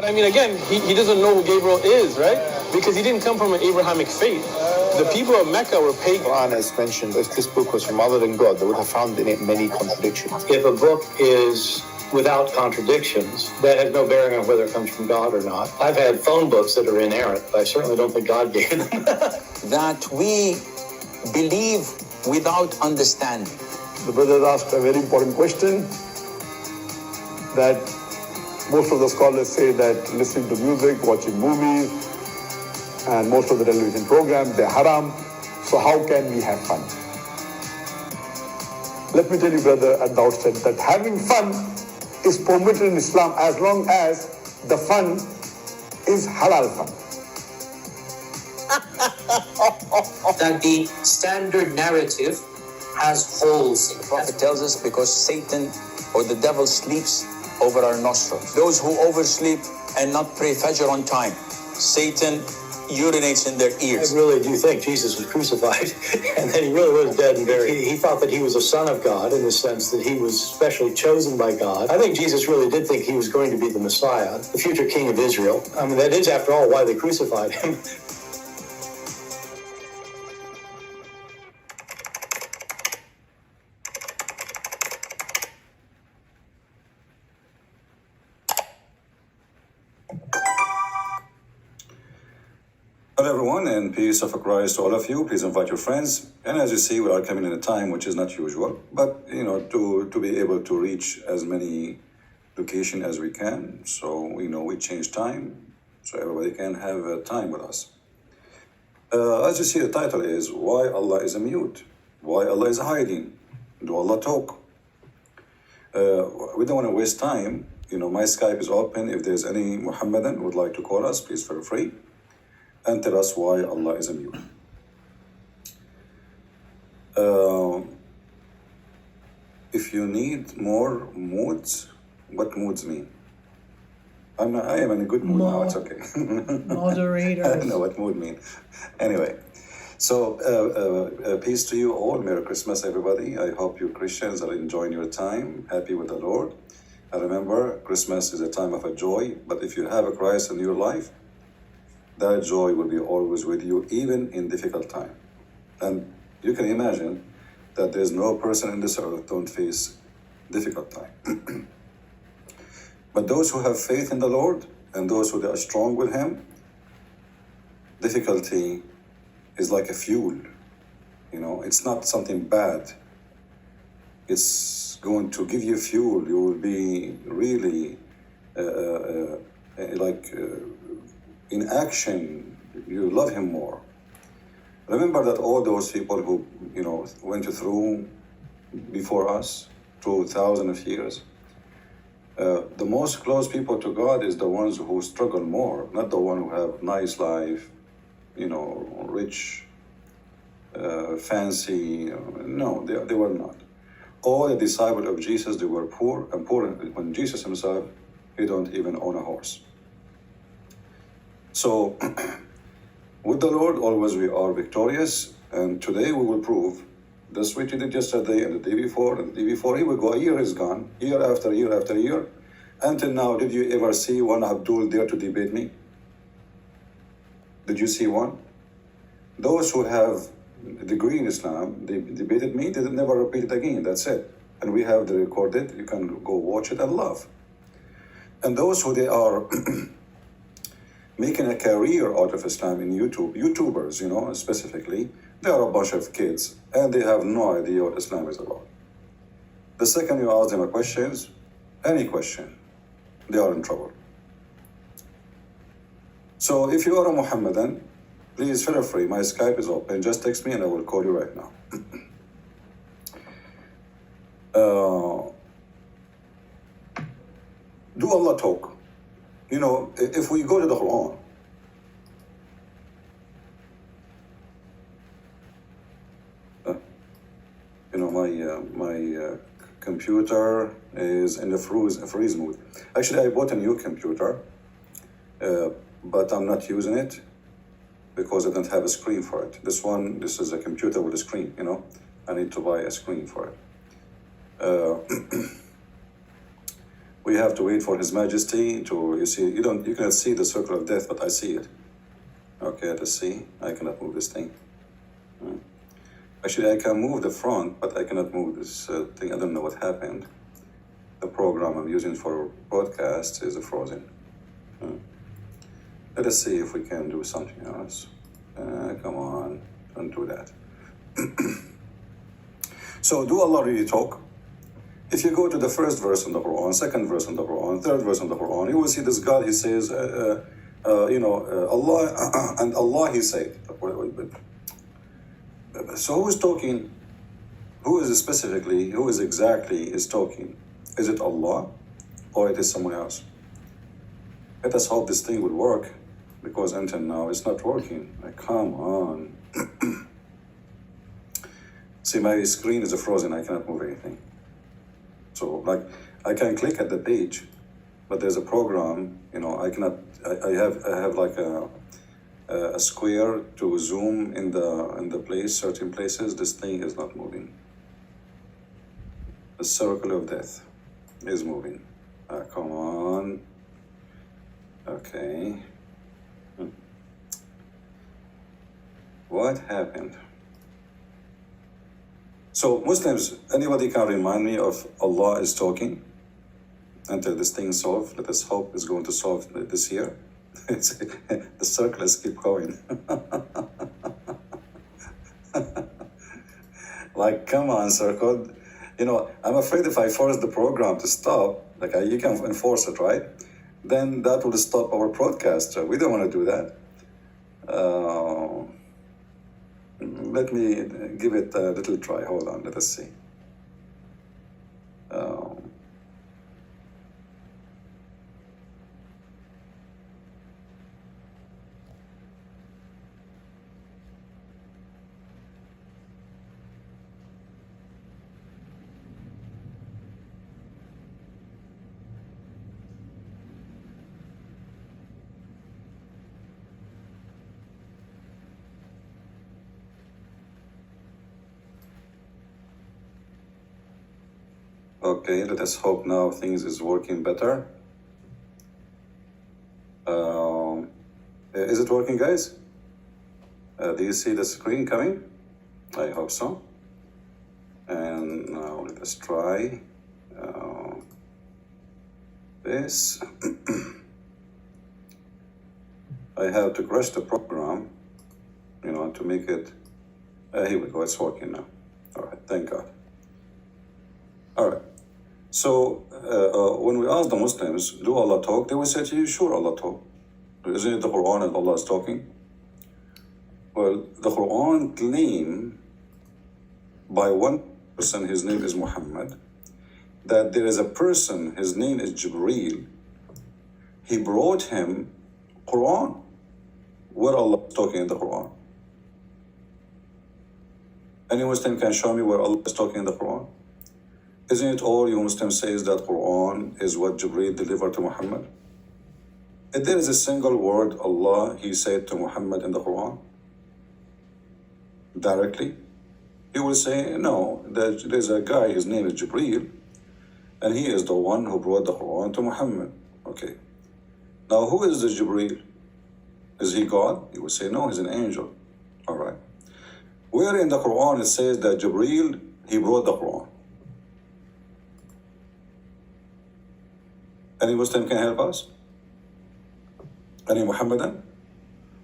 I mean, again, he doesn't know who Gabriel is, right? Because he didn't come from an Abrahamic faith. The people of Mecca were pagan. The Quran has mentioned if this book was from other than God, they would have found in it many contradictions. If a book is without contradictions, that has no bearing on whether it comes from God or not. I've had phone books that are inerrant, but I certainly don't think God gave them. That we believe without understanding. The brother asked a very important question that most of the scholars say that listening to music, watching movies, and most of the television programs, they're haram. So how can we have fun? Let me tell you, brother, at the outset that having fun is permitted in Islam as long as the fun is halal fun. That the standard narrative has holes. The Prophet tells us because Satan or the devil sleeps over our nostrils. Those who oversleep and not pray Fajr on time, Satan urinates in their ears. I really do think Jesus was crucified and that he really was dead and buried. He thought that he was a son of God in the sense that he was specially chosen by God. I think Jesus really did think he was going to be the Messiah, the future king of Israel. I mean, that is, after all, why they crucified him. Hello everyone, and peace of Christ to all of you. Please invite your friends. And as you see, we are coming in a time which is not usual, but to be able to reach as many locations as we can. So we change time so everybody can have time with us. As you see, the title is Why Allah is a Mute? Why Allah is hiding? Do Allah talk? We don't want to waste time. My Skype is open. If there's any Mohammedan who would like to call us, please feel free and tell us why Allah is a mute. If you need more moods, what moods mean? I am in a good mood now, it's okay. Moderators. I don't know what mood mean. Anyway, so peace to you all. Merry Christmas, everybody. I hope you Christians are enjoying your time, happy with the Lord. And remember, Christmas is a time of a joy, but if you have a Christ in your life, that joy will be always with you, even in difficult time. And you can imagine that there's no person in this earth don't face difficult time. But those who have faith in the Lord and those who are strong with Him, difficulty is like a fuel. It's not something bad. It's going to give you fuel. You will be really in action. You love Him more. Remember that all those people who went through before us, through thousands of years, the most close people to God is the ones who struggle more, not the one who have nice life, rich, fancy. No, they were not. All the disciples of Jesus, they were poor, and poor when Jesus Himself, He don't even own a horse. So, with the Lord, always we are victorious, and today we will prove. That's what we did yesterday, and the day before, and the day before. Here we go, a year is gone, year after year after year. Until now, did you ever see one Abdul dare to debate me? Did you see one? Those who have a degree in Islam, they debated me, they never repeat it again, that's it. And we have the recorded, you can go watch it and laugh. And those who they are making a career out of Islam in YouTubers, specifically, they are a bunch of kids and they have no idea what Islam is about. The second you ask them a questions, any question, they are in trouble. So if you are a Mohammedan, please feel free. My Skype is open. Just text me and I will call you right now. Do Allah talk? If we go to the Quran, my computer is in the freeze mode. Actually, I bought a new computer, but I'm not using it because I don't have a screen for it. This is a computer with a screen, I need to buy a screen for it. We have to wait for His Majesty to, you see, you cannot see the circle of death, but I see it. Okay, let's see. I cannot move this thing. Actually, I can move the front, but I cannot move this thing. I don't know what happened. The program I'm using for broadcast is frozen. Let us see if we can do something else. Come on, don't do that. So, do Allah really talk? If you go to the first verse in the Quran, second verse in the Quran, third verse in the Quran, you will see this God, He says, Allah, and Allah, He said. So who is talking? Who is exactly is talking? Is it Allah or it is someone else? Let us hope this thing will work, because until now it's not working. Like, come on. See, my screen is frozen, I cannot move anything. So, like, I can click at the page, but there's a program, I cannot, I have like a square to zoom in the place, certain places. This thing is not moving. The circle of death is moving. Come on. Okay. What happened? So Muslims, anybody can remind me of Allah is talking until this thing is solved? Let us hope it's going to solve this year. The circles keep going. Like, come on, circle. I'm afraid if I force the program to stop, like you can enforce it, right? Then that will stop our broadcast. We don't want to do that. Let me give it a little try. Hold on, let us see. Okay, let us hope now things is working better. Is it working, guys? Do you see the screen coming? I hope so. And now let us try this. I have to crash the program, to make it. Here we go, it's working now. All right, thank God. All right. So when we ask the Muslims, do Allah talk? They will say to you, sure, Allah talk. Isn't it the Quran and Allah is talking? Well, the Quran claim by one person, his name is Muhammad, that there is a person, his name is Gabriel. He brought him Quran. Where Allah is talking in the Quran? Any Muslim can show me where Allah is talking in the Quran? Isn't it all you Muslims says that Quran is what Jibreel delivered to Muhammad? If there is a single word Allah, He said to Muhammad in the Quran, directly, He will say, no, there's a guy, his name is Jibreel, and he is the one who brought the Quran to Muhammad. Okay. Now, who is this Jibreel? Is he God? He will say, no, he's an angel. All right. Where in the Quran it says that Jibreel, he brought the Quran? Any Muslim can help us? Any Muhammadan?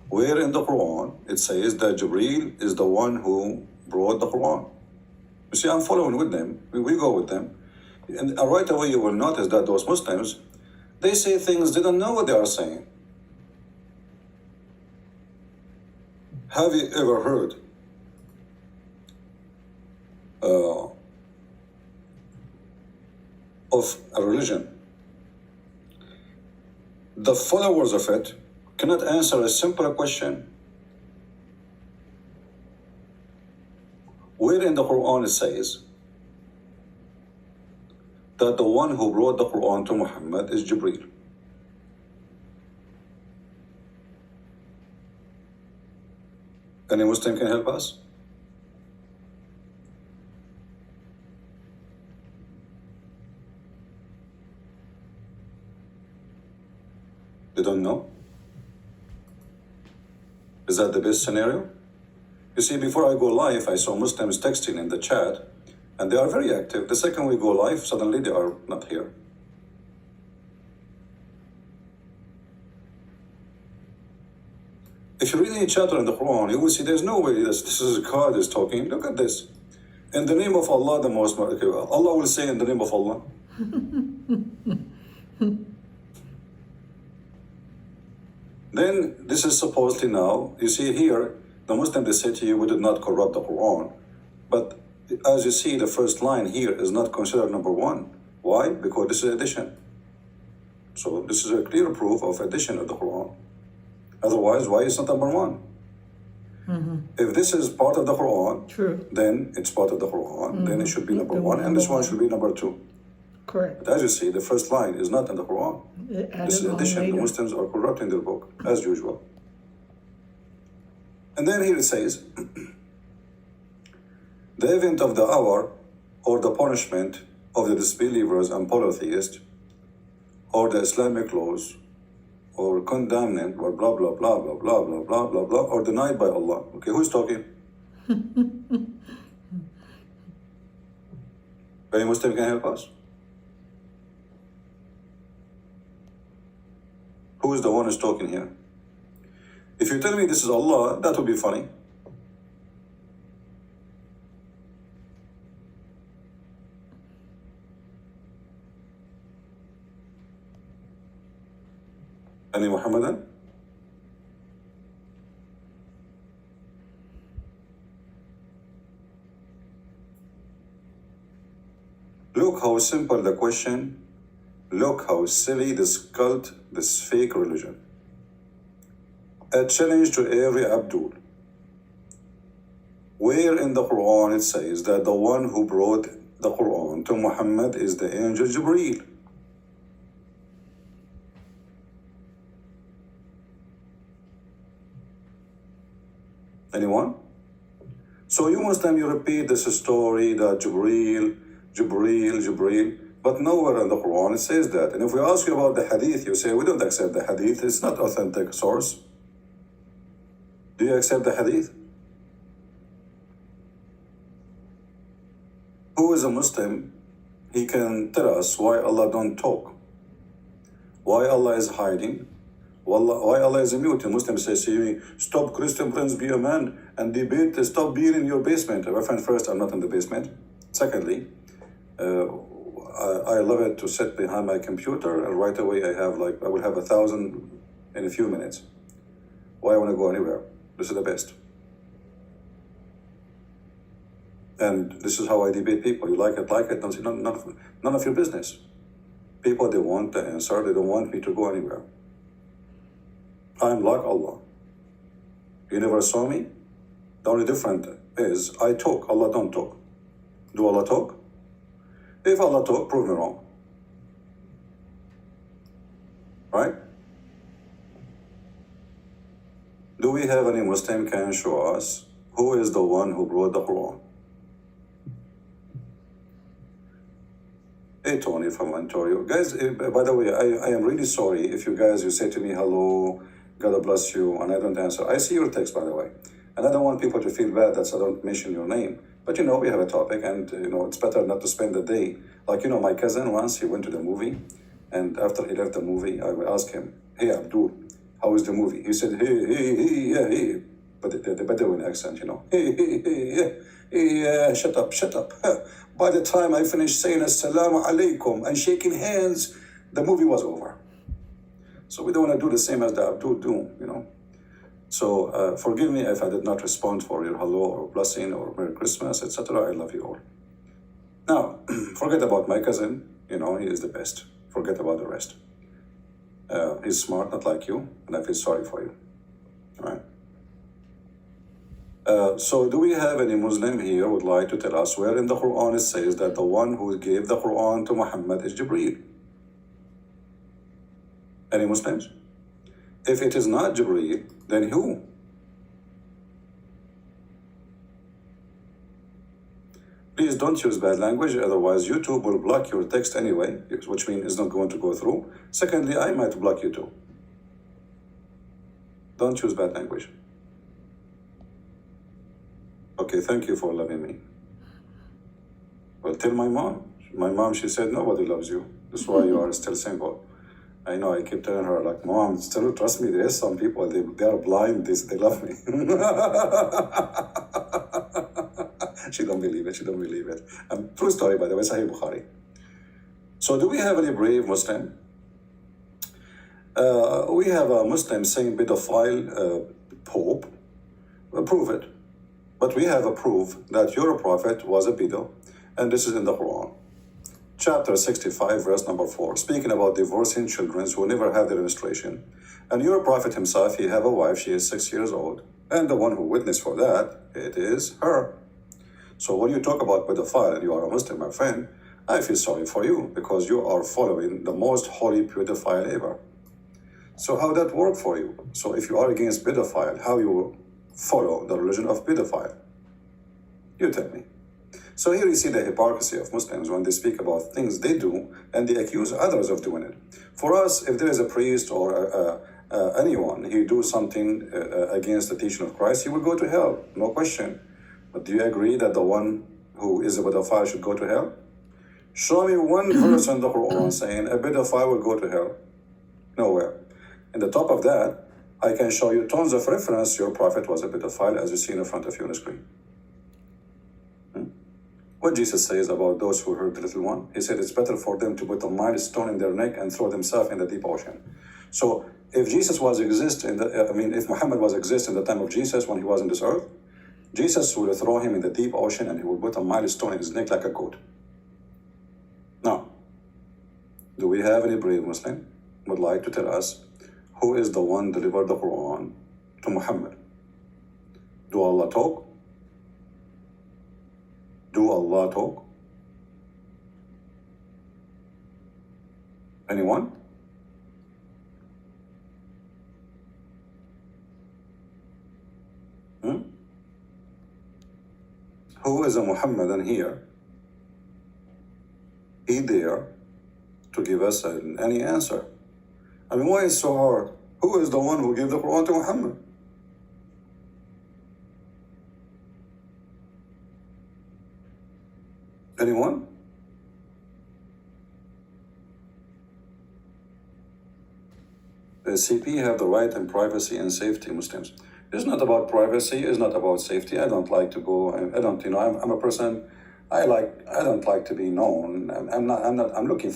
Where in the Quran it says that Jibreel is the one who brought the Quran? You see, I'm following with them. We go with them. And right away you will notice that those Muslims, they say things they don't know what they are saying. Have you ever heard of a religion? The followers of it cannot answer a simple question. Where in the Quran it says that the one who brought the Quran to Muhammad is Jibreel? Any Muslim can help us? They don't know? Is that the best scenario? You see, before I go live, I saw Muslims texting in the chat, and they are very active. The second we go live, suddenly they are not here. If you read any chapter in the Quran, you will see there's no way this is God is talking. Look at this. In the name of Allah, the most... Okay, Allah will say in the name of Allah. Then this is supposedly now, you see here, the Muslim, they say to you, we did not corrupt the Quran. But as you see, the first line here is not considered number one. Why? Because this is addition. So this is a clear proof of addition of the Quran. Otherwise, why is it not number one? If this is part of the Quran, True. then it's part of the Quran, then it should be number one, and this one should be number two. Correct. But as you see, the first line is not in the Quran. It added This is on addition. The later. Muslims are corrupting their book, as usual. And then here it says, the event of the hour, or the punishment of the disbelievers and polytheists, or the Islamic laws, or condemned, or blah, blah, blah, blah, blah, blah, blah, blah, blah, or denied by Allah. Okay, who's talking? Any Muslim can help us? Who is the one who's talking here? If you tell me this is Allah, that would be funny. Any Muhammadan? Look how simple the question. Look how silly this cult, this fake religion. A challenge to every Abdul. Where in the Quran it says that the one who brought the Quran to Muhammad is the angel Gabriel? Anyone? So you Muslim, you repeat this story that Jibreel, but nowhere in the Quran it says that. And if we ask you about the hadith, you say, we don't accept the hadith, it's not authentic source. Do you accept the hadith? Who is a Muslim? He can tell us why Allah don't talk, why Allah is hiding, why Allah is mute. A Muslim says to you, stop Christian friends, be a man, and debate, stop being in your basement. My friend, first, I'm not in the basement. Secondly, I love it to sit behind my computer, and right away I will have 1,000 in a few minutes. Why I want to go anywhere? This is the best. And this is how I debate people. You like it, none of your business. People, they want the answer. They don't want me to go anywhere. I'm like Allah. You never saw me? The only difference is I talk, Allah don't talk. Do Allah talk? If Allah talk, prove me wrong. Right? Do we have any Muslim can show us who is the one who brought the Quran? Hey, Tony from Ontario. Guys, by the way, I am really sorry if you say to me, hello, God bless you, and I don't answer. I see your text, by the way. And I don't want people to feel bad that I don't mention your name. But we have a topic, and it's better not to spend the day. Like, my cousin once, he went to the movie, and after he left the movie, I would ask him, hey, Abdul, how is the movie? He said, hey. But the Bedouin accent, hey, shut up. By the time I finished saying assalamu alaikum and shaking hands, the movie was over. So we don't want to do the same as the Abdul do, So forgive me if I did not respond for your hello or blessing or Merry Christmas, etc. I love you all. Now, forget about my cousin. He is the best. Forget about the rest. He's smart, not like you, and I feel sorry for you. All right? So do we have any Muslim here who would like to tell us where in the Quran it says that the one who gave the Quran to Muhammad is Jibreel? Any Muslims? If it is not Jibreel, then who? Please don't use bad language, otherwise YouTube will block your text anyway, which means it's not going to go through. Secondly, I might block you too. Don't use bad language. Okay, thank you for loving me. Well, tell my mom. My mom, she said, nobody loves you. That's why you are still single. I know, I keep telling her, like, Mom, still trust me, there is some people, they are blind, they love me. She don't believe it. True story, by the way, Sahih Bukhari. So do we have any brave Muslim? We have a Muslim saying pedophile Pope. Prove it. But we have a proof that your prophet was a pedo, and this is in the Quran. Chapter 65, verse number 4, speaking about divorcing children who never have their menstruation. And your prophet himself, he have a wife, she is 6 years old. And the one who witnessed for that, it is her. So when you talk about pedophile and you are a Muslim, my friend, I feel sorry for you because you are following the most holy pedophile ever. So how that work for you? So if you are against pedophile, how you follow the religion of pedophile? You tell me. So here you see the hypocrisy of Muslims when they speak about things they do and they accuse others of doing it. For us, if there is a priest or anyone, he do something against the teaching of Christ, he will go to hell, no question. But do you agree that the one who is a pedophile should go to hell? Show me one verse in the Quran saying a pedophile will go to hell. Nowhere. And the top of that, I can show you tons of reference. Your prophet was a pedophile, as you see in front of you on the screen. What Jesus says about those who hurt the little one, he said it's better for them to put a milestone in their neck and throw themselves in the deep ocean. So if Jesus was exist in if Muhammad was exist in the time of Jesus when he was on this earth, Jesus would throw him in the deep ocean and he would put a milestone in his neck like a goat. Now, do we have any brave Muslim would like to tell us who is the one delivered the Quran to Muhammad? Do Allah talk? Do Allah talk? Anyone? Who is a Muhammadan here? He there to give us any answer. I mean, why is it so hard? Who is the one who gave the Quran to Muhammad? Anyone? The CP have the right and privacy and safety, Muslims. It's not about privacy, it's not about safety. I don't like to go, I'm a person, I don't like to be known. I'm not looking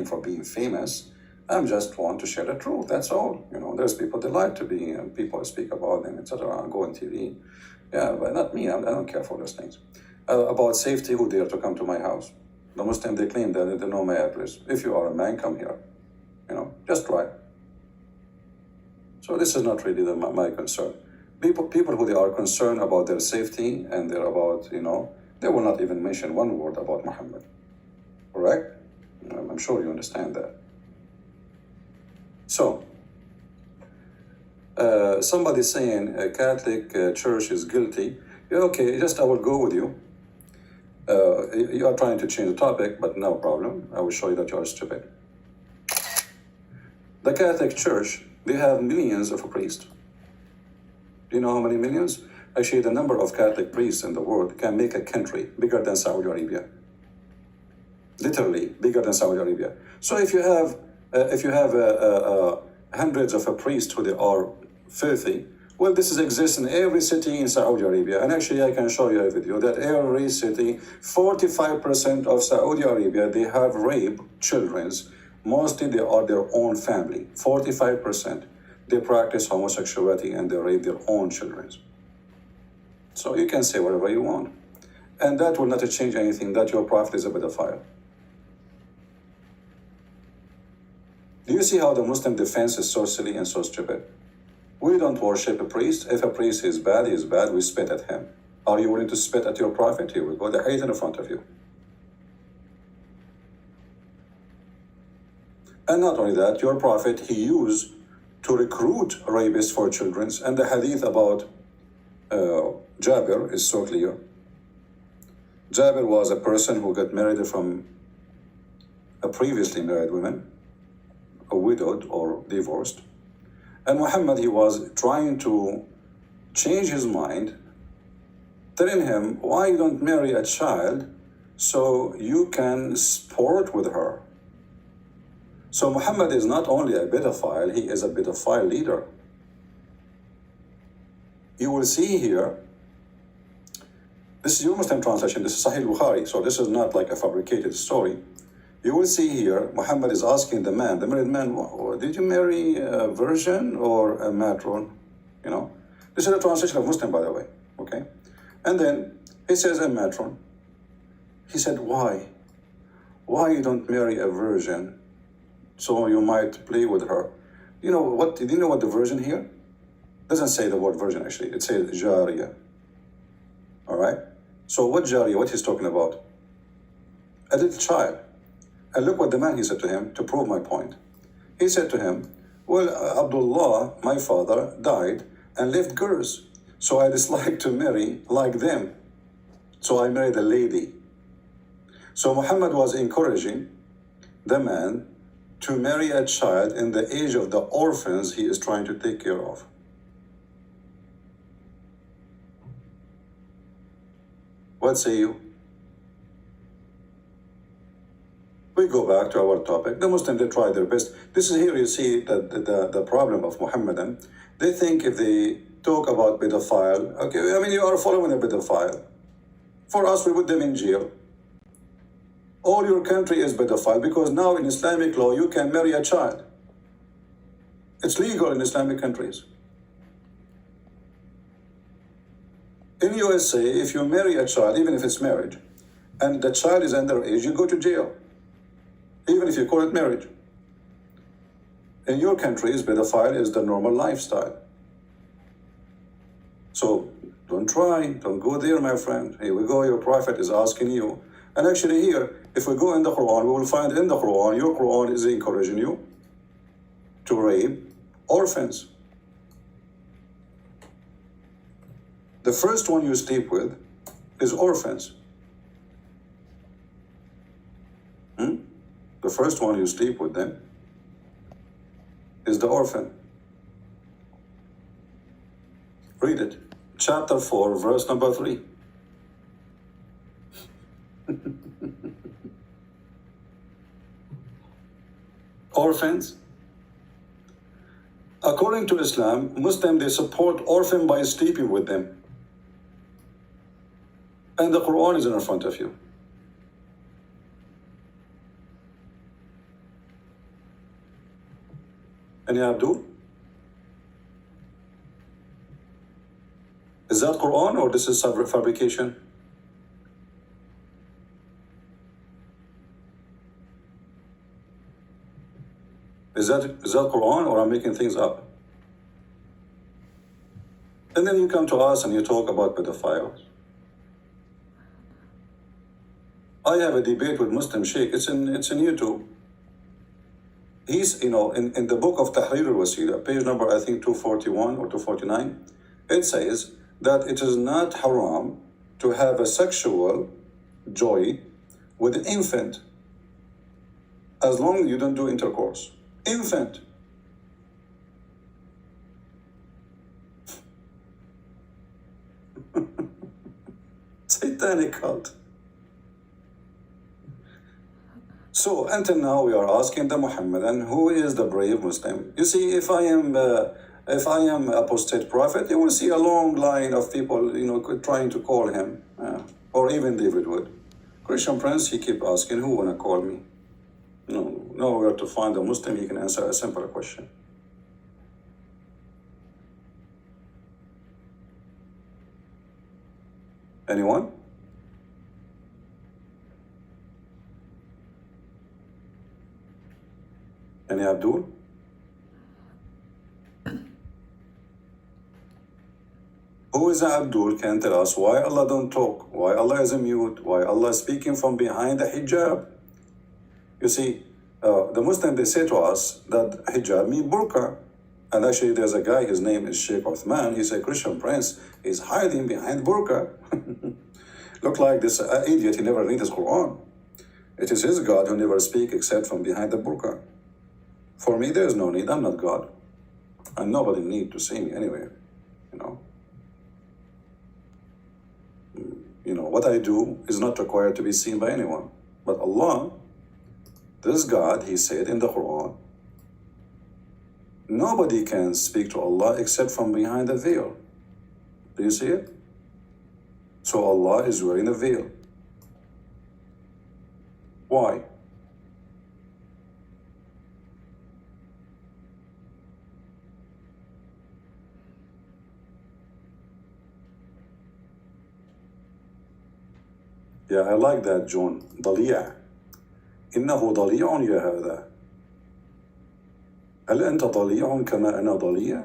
for being famous. I just want to share the truth, that's all. There's people that like to be, and people speak about them, etc., go on TV. Yeah, but not me, I don't care for those things. About safety, who dare to come to my house? The Muslim, they claim that they know my address. If you are a man, come here. Just try. So this is not really my concern. People who they are concerned about their safety and they're about, they will not even mention one word about Muhammad. Correct? I'm sure you understand that. So, somebody saying a Catholic church is guilty. Yeah, okay, I will go with you. You are trying to change the topic, but no problem. I will show you that you are stupid. The Catholic Church, they have millions of priests. Do you know how many millions? Actually, the number of Catholic priests in the world can make a country bigger than Saudi Arabia. Literally bigger than Saudi Arabia. So if you have hundreds of priests who they are filthy, well, this exists in every city in Saudi Arabia. And actually, I can show you a video that every city, 45% of Saudi Arabia, they have raped children. Mostly they are their own family. 45%. They practice homosexuality and they rape their own children. So you can say whatever you want. And that will not change anything, that your prophet is a pedophile. Do you see how the Muslim defense is so silly and so stupid? We don't worship a priest. If a priest is bad, he is bad. We spit at him. Are you willing to spit at your prophet? Here we go. They hate in front of you. And not only that, your prophet, he used to recruit rapists for children. And the hadith about Jabir is so clear. Jabir was a person who got married from a previously married woman, a widowed or divorced. And Muhammad, he was trying to change his mind, telling him, why you don't marry a child so you can sport with her? So Muhammad is not only a pedophile, he is a pedophile leader. You will see here, this is your Muslim translation, this is Sahih Bukhari, so this is not like a fabricated story. You will see here, Muhammad is asking the married man, did you marry a virgin or a matron? You know, this is a translation of Muslim, by the way, okay? And then he says a matron. He said, why? Why you don't marry a virgin so you might play with her? You know what, do you know what the virgin here? It doesn't say the word virgin actually, it says jariya. All right? So what jariya, what he's talking about? A little child. And look what the man, he said to him, to prove my point. He said to him, well, Abdullah, my father, died and left girls. So I dislike to marry like them. So I married a lady. So Muhammad was encouraging the man to marry a child in the age of the orphans he is trying to take care of. What say you? We go back to our topic. The Muslims, they try their best. This is here you see the problem of Muhammadan. They think if they talk about pedophile, okay, I mean, you are following a pedophile. For us, we put them in jail. All your country is pedophile because now in Islamic law, you can marry a child. It's legal in Islamic countries. In USA, if you marry a child, even if it's marriage, and the child is underage, you go to jail. Even if you call it marriage. In your countries, pedophile is the normal lifestyle. So don't go there, my friend. Here we go, your prophet is asking you. And actually here, if we go in the Quran, we will find in the Quran, your Quran is encouraging you to rape orphans. The first one you sleep with is orphans. The first one you sleep with them is the orphan. Read it. Chapter 4, verse number 3. Orphans. According to Islam, Muslims, they support orphan by sleeping with them. And the Quran is in front of you. Any Abdul? Is that Quran or this is fabrication? Is that Quran or I'm making things up? And then you come to us and you talk about pedophiles. I have a debate with Muslim Sheikh. It's in YouTube. He's, in the book of Tahrir al-Wasila, page number, I think, 241 or 249, it says that it is not haram to have a sexual joy with an infant as long as you don't do intercourse. Infant. Satanic cult. So until now we are asking the Muhammadan, who is the brave Muslim? You see, if I am apostate prophet, you will see a long line of people, trying to call him, or even David would. Christian Prince, he keep asking, who wanna call me? Nowhere to find a Muslim, he can answer a simple question. Anyone? Any Abdul? Who is Abdul can tell us why Allah don't talk, why Allah is mute, why Allah is speaking from behind the hijab. You see, the Muslims, they say to us that hijab means burqa. And actually there's a guy, his name is Sheikh Uthman, he's a Christian prince, he's hiding behind burqa. Look like this idiot, he never read his Quran. It is his God who never speak except from behind the burqa. For me, there is no need. I'm not God. And nobody need to see me anyway, you know. You know, what I do is not required to be seen by anyone. But Allah, this God, He said in the Quran, nobody can speak to Allah except from behind a veil. Do you see it? So Allah is wearing a veil. Why? Yeah, I like that, John. ضليع. إنه ضليع يا هذا. هل أنت ضليع كما أنا ضليع؟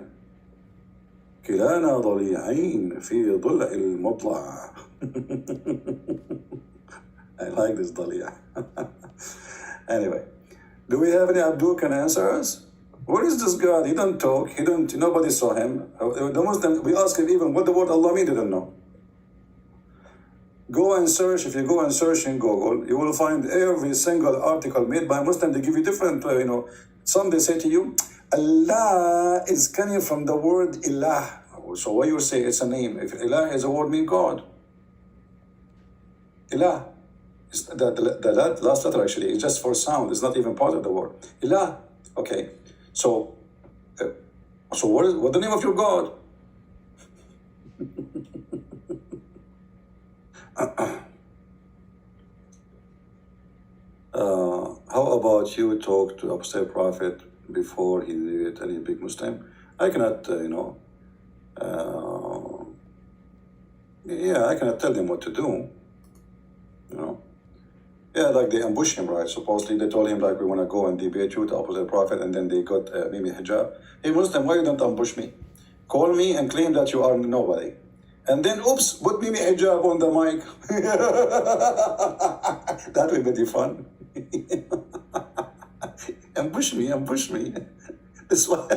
كلانا ضليعين في ضلع المضلع. I like this ضليع. Anyway, do we have any Abdul can answer us? Where is this God? He don't talk. Nobody saw him. The Muslim, we ask him even what the word Allah means, he didn't know. Go and search. If you go and search in Google, you will find every single article made by Muslim. They give you different, some they say to you, Allah is coming from the word Ilah. So what you say, it's a name. If Ilah is a word, mean God. Ilah. The last letter actually is just for sound. It's not even part of the word. Ilah. Okay. So what the name of your God? How about you talk to Apostle Prophet before he did any big Muslim? I cannot, I cannot tell them what to do, Yeah, like they ambush him, right? Supposedly they told him like, we want to go and debate you, the Apostle Prophet, and then they got Mimi Hijab. Hey Muslim, why you don't ambush me? Call me and claim that you are nobody. And then, oops, put Mimi Hijab on the mic. That will be fun. Ambush me. That's why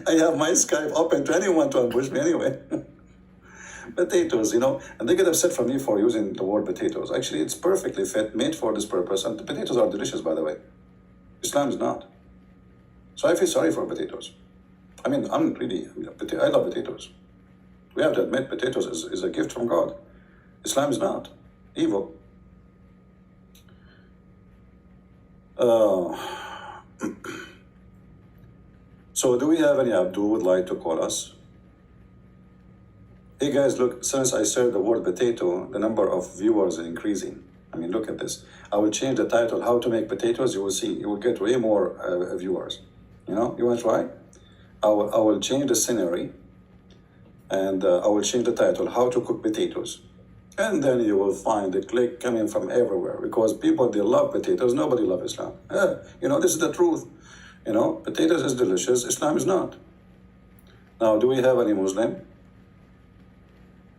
I have my Skype open to anyone to ambush me anyway. Potatoes, and they get upset for me for using the word potatoes. Actually, it's perfectly fit, made for this purpose, and the potatoes are delicious, by the way. Islam is not. So I feel sorry for potatoes. I love potatoes. We have to admit potatoes is a gift from God. Islam is not evil. So do we have any Abdul would like to call us? Hey guys, look, since I said the word potato, the number of viewers is increasing. Look at this. I will change the title, How to Make Potatoes. You will see, you will get way more viewers. You want to try? I will change the scenery, and I will change the title, How to Cook Potatoes. And then you will find the click coming from everywhere, because people, they love potatoes. Nobody loves Islam. This is the truth. Potatoes is delicious. Islam is not. Now, do we have any Muslim?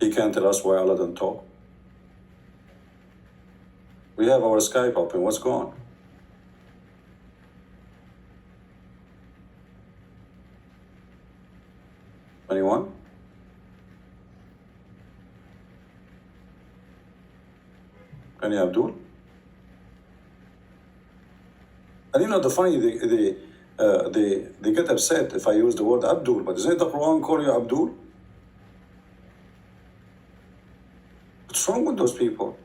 He can tell us why Allah doesn't talk. We have our Skype open. What's going on? Anyone? Any Abdul? And the funny, they get upset if I use the word Abdul, but isn't the Quran call you Abdul? What's wrong with those people?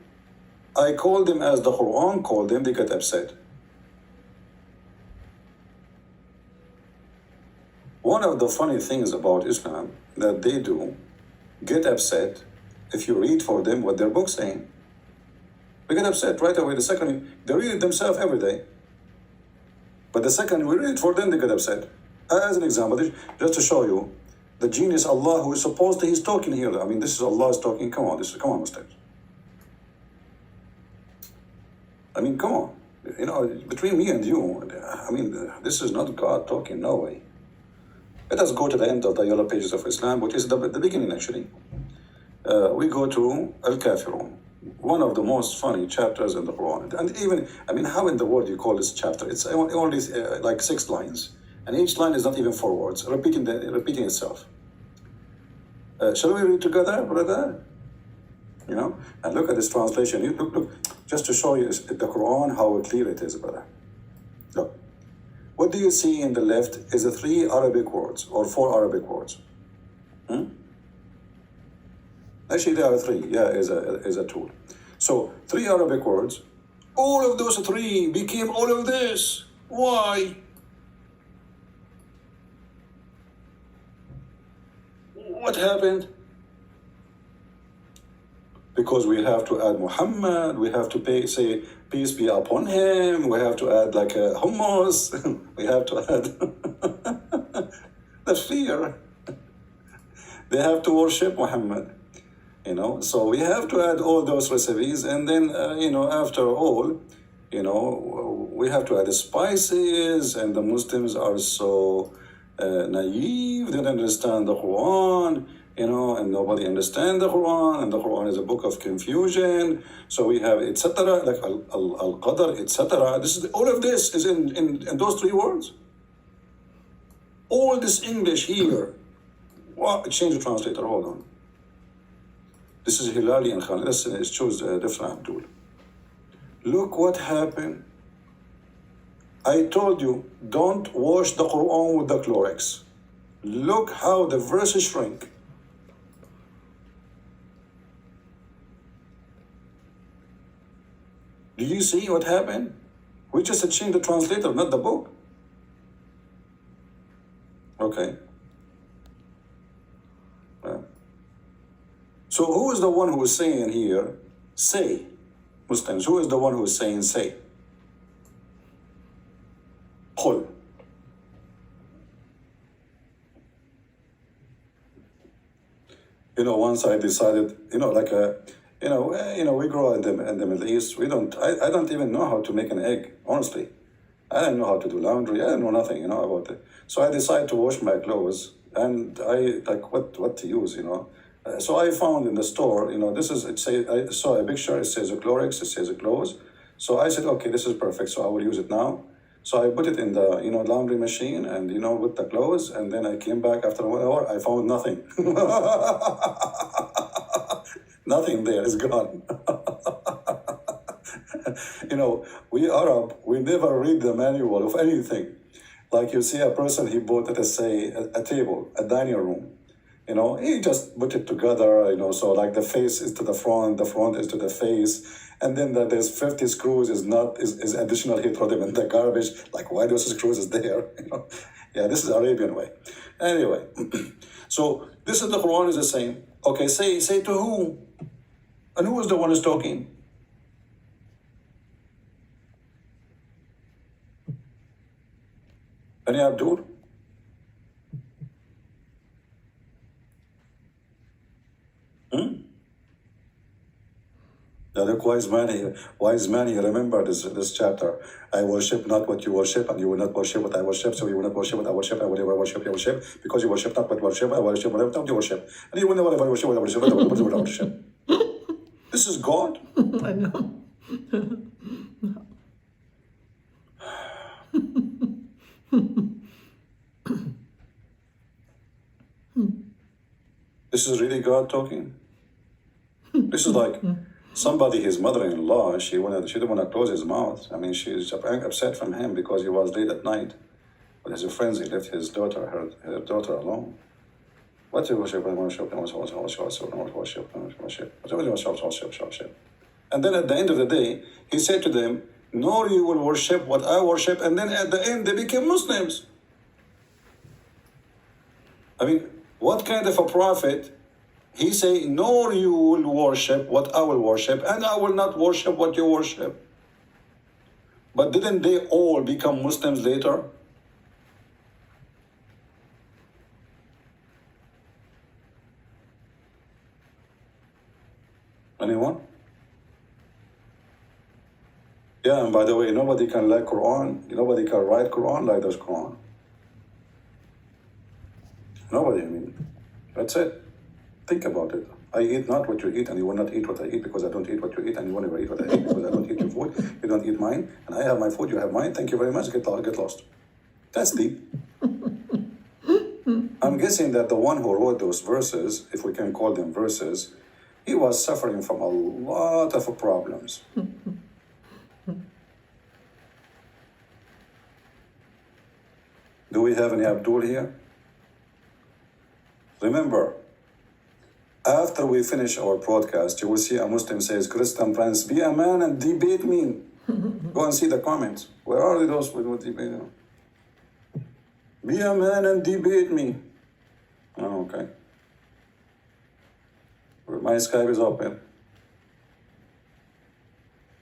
I call them as the Quran called them, they get upset. One of the funny things about Islam that they do, get upset if you read for them what their book's saying. They get upset right away. The second, they read it themselves every day. But the second we read it for them, they get upset. As an example, just to show you, the genius Allah who is supposed to, he's talking here. This is Allah is talking. Come on, Muslims. Come on. Between me and you, this is not God talking, no way. Let us go to the end of the yellow pages of Islam, which is the beginning, actually. We go to Al-Kafirun, one of the most funny chapters in the Quran. And even, how in the world you call this chapter? It's only like 6 lines. And each line is not even 4 words, repeating itself. Shall we read together, brother? And look at this translation. Look, just to show you the Quran, how clear it is, brother. Look. what do you see in the left is 3 Arabic words or 4 Arabic words? Actually, there are 3. Yeah, is a tool. So 3 Arabic words. All of those 3 became all of this. Why? What happened? Because we have to add Muhammad, we have to say peace be upon him, we have to add like a hummus, we have to add the fear. They have to worship Muhammad, so we have to add all those recipes, and then, after all, we have to add the spices, and the Muslims are so naive, they don't understand the Quran, and nobody understands the Quran, and the Quran is a book of confusion. So we have etc. like al-qadr, etc. All of this is in those 3 words. All this English here. Change the translator. Hold on. This is Hilali and Khalid. Let's choose a different Abdul. Look what happened. I told you, don't wash the Quran with the Clorox. Look how the verses shrink. Do you see what happened? We just changed the translator, not the book. Okay. Well. So who is the one who is saying here, say? Muslims, who is the one who is saying say? Qul. Once I decided, we grow in the Middle East. I don't even know how to make an egg, honestly. I don't know how to do laundry. I don't know nothing, about it. So I decided to wash my clothes, and I what to use, So I found in the store, I saw a picture. It says a Clorox. It says a clothes. So I said, okay, this is perfect. So I will use it now. So I put it in the laundry machine, and with the clothes, and then I came back after 1 hour. I found nothing. Nothing there is gone. We Arab, we never read the manual of anything. Like you see a person, he bought, let us say, a table, a dining room. He just put it together, so like the face is to the front is to the face. And then there's 50 screws is additional. He throw them in the garbage. Like, why those screws is there? Yeah, this is Arabian way. Anyway, so this is the Quran is the same. Okay, say to who? And who is the one who's talking? Any Abdul? The look, wise man, he remember this chapter. I worship not what you worship, and you will not worship what I worship, so you will not worship what I worship, and whatever worship you worship, because you worship not what you worship, I worship whatever you worship. And you will never worship what I worship, what I worship. This is God. I know. This is really God talking. This is like somebody, his mother-in-law, she didn't want to close his mouth. I mean, she's upset from him because he was late at night with his friends. He left his daughter, her daughter alone. What do you worship? And then at the end of the day, he said to them, "Nor you will worship what I worship." And then at the end, they became Muslims. I mean, what kind of a prophet? He say, "Nor you will worship what I will worship, and I will not worship what you worship." But didn't they all become Muslims later? Anyone? Yeah, and by the way, nobody can like Quran. Nobody can write Quran like this Quran. Nobody, I mean, that's it. Think about it. I eat not what you eat, and you will not eat what I eat, because I don't eat what you eat, and you will never eat what I eat, because I don't eat your food, you don't eat mine, and I have my food, you have mine. Thank you very much. Get lost. That's deep. I'm guessing that the one who wrote those verses, if we can call them verses, he was suffering from a lot of problems. Do we have any Abdul here? Remember, after we finish our podcast, you will see a Muslim says, Christian Prince, be a man and debate me. Go and see the comments. Where are those who debate? Be a man and debate me. Oh, okay. My Skype is open.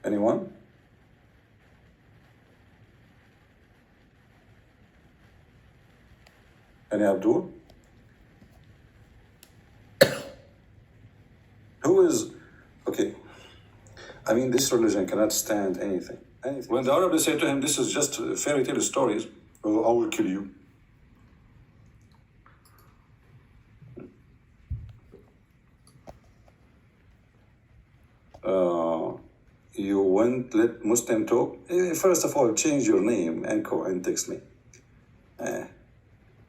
Anyone? Any Abdul? Who is, okay, I mean, this religion cannot stand anything. When the Arabs say to him, this is just fairy tale stories, well, I will kill you. You won't let Muslim talk? First of all, change your name and call and text me.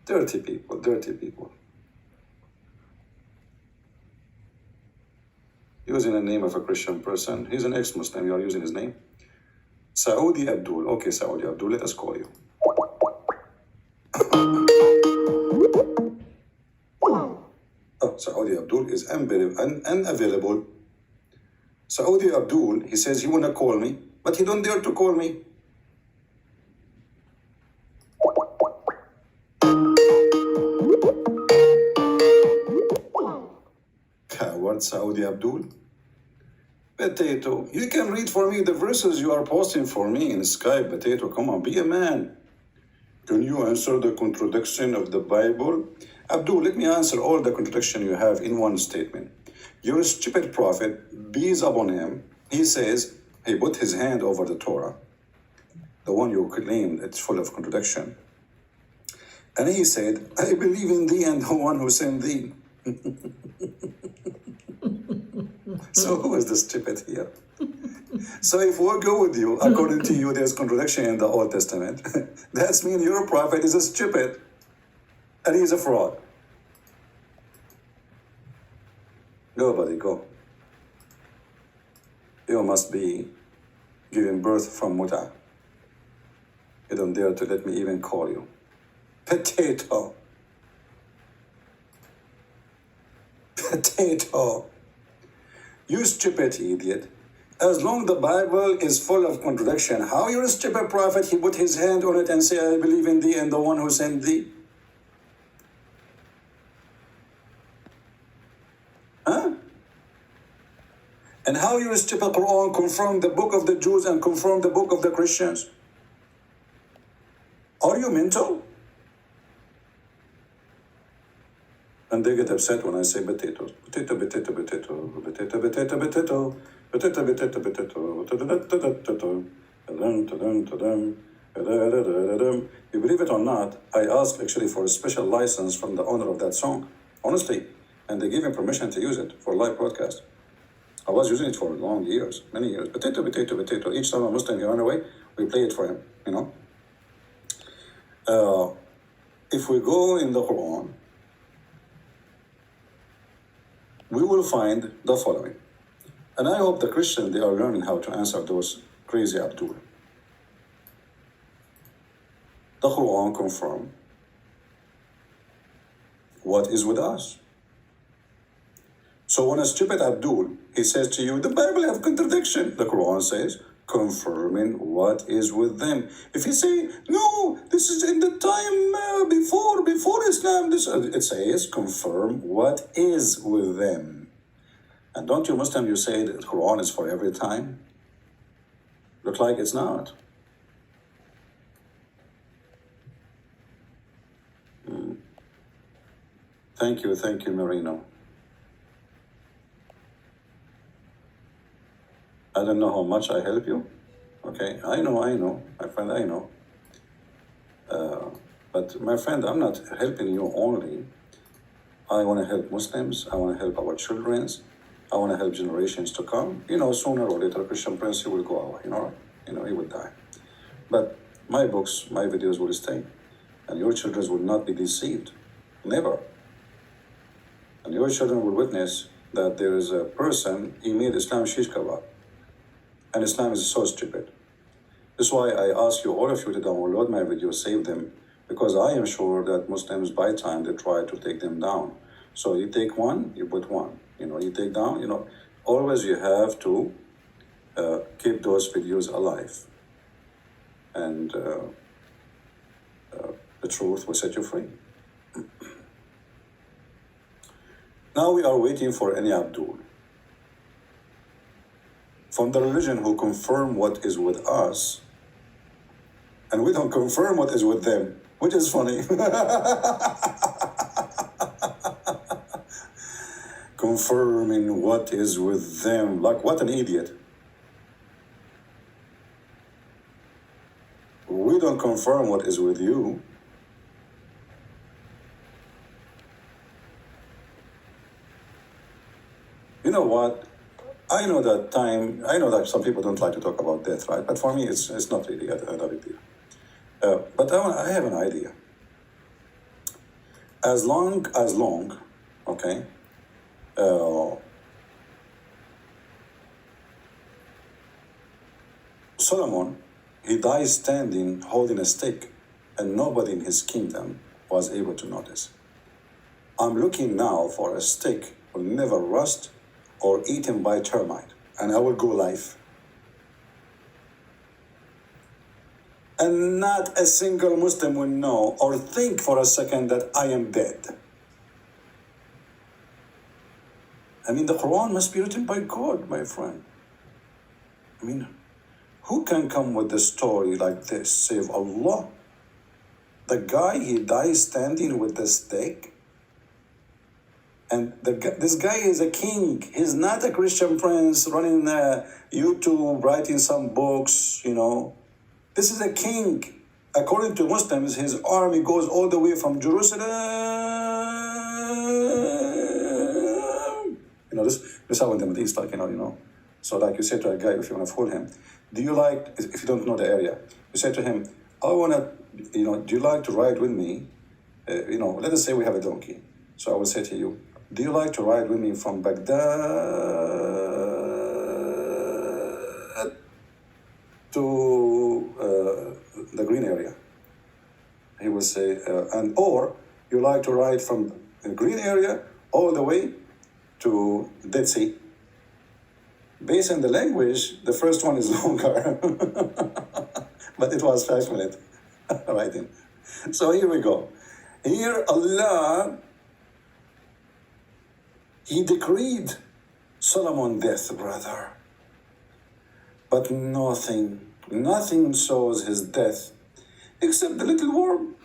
Dirty people, dirty people. Using the name of a Christian person. He's an ex-Muslim, you are using his name. Saudi Abdul. Okay, Saudi Abdul, let us call you. Oh, Saudi Abdul is unavailable. Saudi Abdul, he says he wanna call me, but he don't dare to call me. Coward Saudi Abdul. Potato, you can read for me the verses you are posting for me in Skype. Potato, come on, be a man. Can you answer the contradiction of the Bible? Abdul, let me answer all the contradiction you have in one statement. Your stupid prophet, peace upon him, he says he put his hand over the Torah, the one you claimed it's full of contradiction. And he said, I believe in thee and the one who sent thee. So who is the stupid here? So if we go with you, according to you, there's contradiction in the Old Testament. That means your prophet is a stupid and he's a fraud. Go, buddy, go. You must be giving birth from muta. You don't dare to let me even call you. Potato. Potato. You stupid idiot. As long the Bible is full of contradiction, how you're a stupid prophet, he put his hand on it and say, I believe in thee and the one who sent thee? Huh? And how your stupid Quran confirm the book of the Jews and confirm the book of the Christians? Are you mental? And they get upset when I say potatoes. Potato, potato, potato, potato, potato, potato, potato, potato, potato, potato. You believe it or not, I asked actually for a special license from the owner of that song, honestly, and they gave me permission to use it for live broadcast. I was using it for long years, many years. Potato, potato, potato. Each time a Muslim he ran away, we play it for him, you know. If we go in the Quran, we will find the following. And I hope the Christians, they are learning how to answer those crazy Abdul. The Quran confirms what is with us. So when a stupid Abdul, he says to you, the Bible have contradiction. The Quran says, confirming what is with them. If you say, no, this is in the time before Islam, it says, confirm what is with them. And don't you Muslim, you say that the Quran is for every time? Look like it's not. Thank you, Marino. I don't know how much I help you. Okay, I know, my friend, I know. But my friend, I'm not helping you only. I want to help Muslims. I want to help our children. I want to help generations to come. You know, sooner or later, Christian Prince, he will go away. He will die. But my books, my videos will stay. And your children will not be deceived. Never. And your children will witness that there is a person, he made Islam shish kebab. And Islam is so stupid. That's why I ask you, all of you, to download my videos, save them, because I am sure that Muslims by time they try to take them down. So you take one, you put one. You take down, always you have to keep those videos alive. And the truth will set you free. Now we are waiting for any Abdul from the religion who confirm what is with us, and we don't confirm what is with them, which is funny. Confirming what is with them, like what an idiot. We don't confirm what is with you. You know what? I know that some people don't like to talk about death, right? But for me, it's not really a big deal. But I have an idea. As long, okay, Solomon, he dies standing, holding a stick, and nobody in his kingdom was able to notice. I'm looking now for a stick will never rust or eaten by termite, and I will go live. And not a single Muslim will know or think for a second that I am dead. I mean, the Quran must be written by God, my friend. I mean, who can come with a story like this, save Allah? The guy, he dies standing with the stick. And this guy is a king. He's not a Christian prince running YouTube, writing some books, This is a king. According to Muslims, his army goes all the way from Jerusalem. This is how in the Middle East, So like you say to a guy, if you want to fool him, if you don't know the area, you say to him, do you like to ride with me? Let us say we have a donkey. So I will say to you, do you like to ride with me from Baghdad to the green area? He will say, or you like to ride from the green area all the way to Dead Sea. Based on the language, the first one is longer, but it was 5 minutes riding. So here we go. Here Allah, He decreed Solomon death, brother. But nothing shows his death except the little worm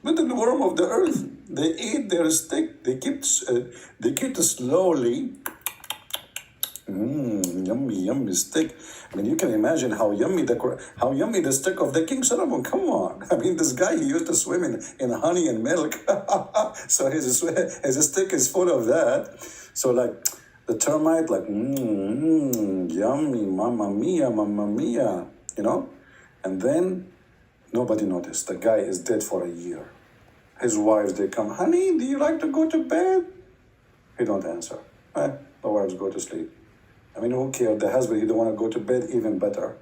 of the earth. They eat their stick. They keep slowly. Yummy stick. I mean, you can imagine how yummy the stick of the King Solomon. Come on. I mean, this guy, he used to swim in honey and milk. So his stick is full of that. So like the termite, yummy, mamma mia, And then nobody noticed. The guy is dead for a year. His wives, they come, honey, do you like to go to bed? He don't answer. The wives go to sleep. I mean, who cares? The husband, he don't want to go to bed, even better.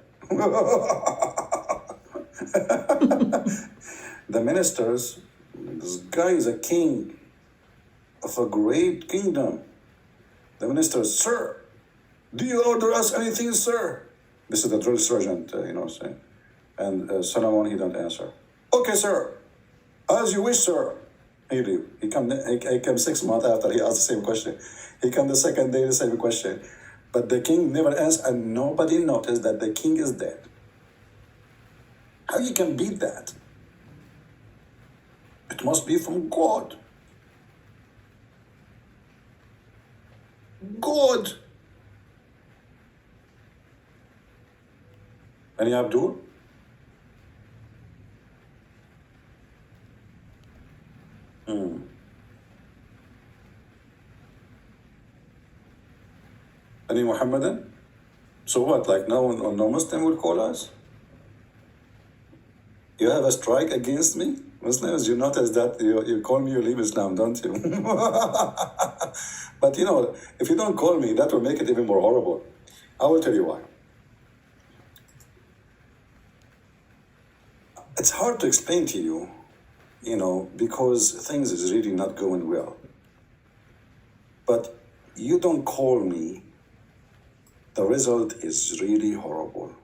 The ministers, this guy is a king of a great kingdom. The ministers, sir, do you order us anything, sir? This is the drill sergeant, saying. And Solomon, he don't answer. Okay, sir, as you wish, sir. He leave. He come 6 months after he asked the same question. He come the second day, the same question. But the king never answered, and nobody noticed that the king is dead. How you can beat that? It must be from God. God. Any Abdul? Any Mohammedan? So what, like no Muslim will call us? You have a strike against me? Muslims, you notice that you call me, you leave Islam, don't you? But if you don't call me, that will make it even more horrible. I will tell you why. It's hard to explain to you because things is really not going well. But you don't call me, the result is really horrible.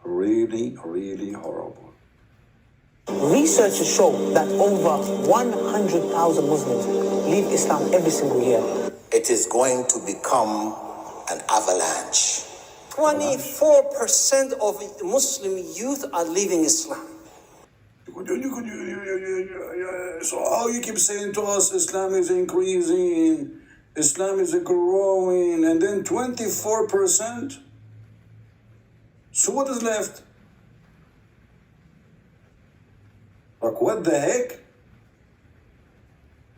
Really, really horrible. Researchers show that over 100,000 Muslims leave Islam every single year. It is going to become an avalanche. 24% of Muslim youth are leaving Islam. So how you keep saying to us Islam is increasing, Islam is growing, and then 24%? So what is left? Like, what the heck?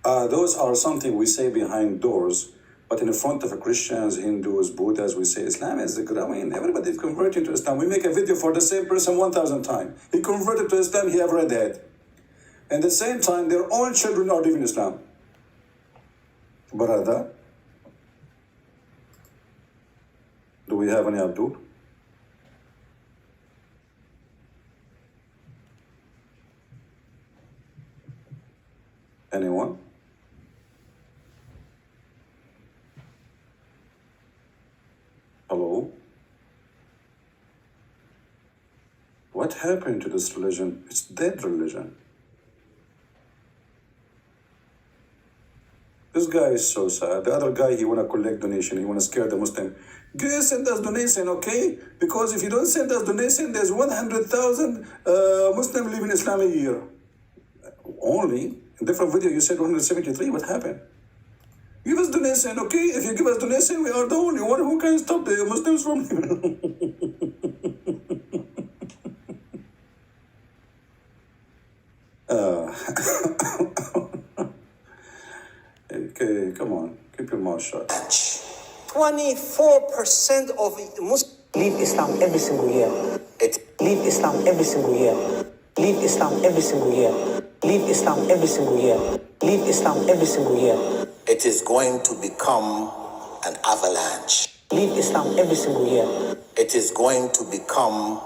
Those are something we say behind doors, but in front of Christians, Hindus, Buddhas, we say Islam is growing. Everybody is converting to Islam. We make a video for the same person 1,000 times. He converted to Islam, he have red head. And at the same time, their own children are leaving Islam. Brother, do we have any Abdul? Anyone? Hello? What happened to this religion? It's dead religion. This guy is so sad. The other guy, he want to collect donation. He want to scare the Muslim. Guys, send us donation, okay? Because if you don't send us donation, there's 100,000 Muslim leaving Islam a year. Only, in different video, you said 173. What happened? Give us donation, okay? If you give us donation, we are the only one who can stop the Muslims from Okay, come on. Keep your mouth shut. 24% of Muslims leave Islam every single year. Leave Islam every single year. Leave Islam every single year. Leave Islam every single year. Leave Islam every single year. It is going to become an avalanche. Leave Islam every single year. It is going to become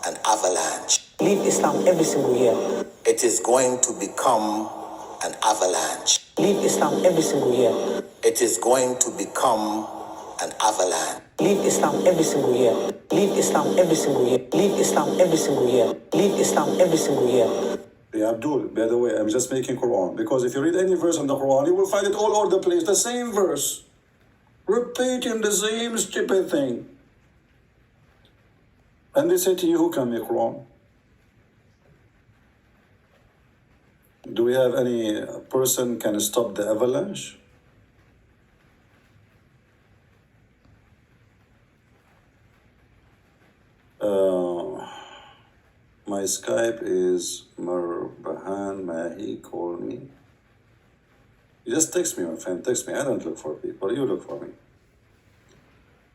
an avalanche. Leave Islam every single year. It is going to become an avalanche. Leave Islam every single year. It is going to become an avalanche. Leave Islam every single year. Leave Islam every single year. Leave Islam every single year. Leave Islam every single year. Yeah, Abdul, by the way, I'm just making Quran. Because if you read any verse in the Quran, you will find it all over the place. The same verse. Repeating the same stupid thing. And they say to you, who can make Quran? Do we have any person can stop the avalanche? My Skype is Marbahan Mahi, call me. You just text me, my friend, text me. I don't look for people, you look for me.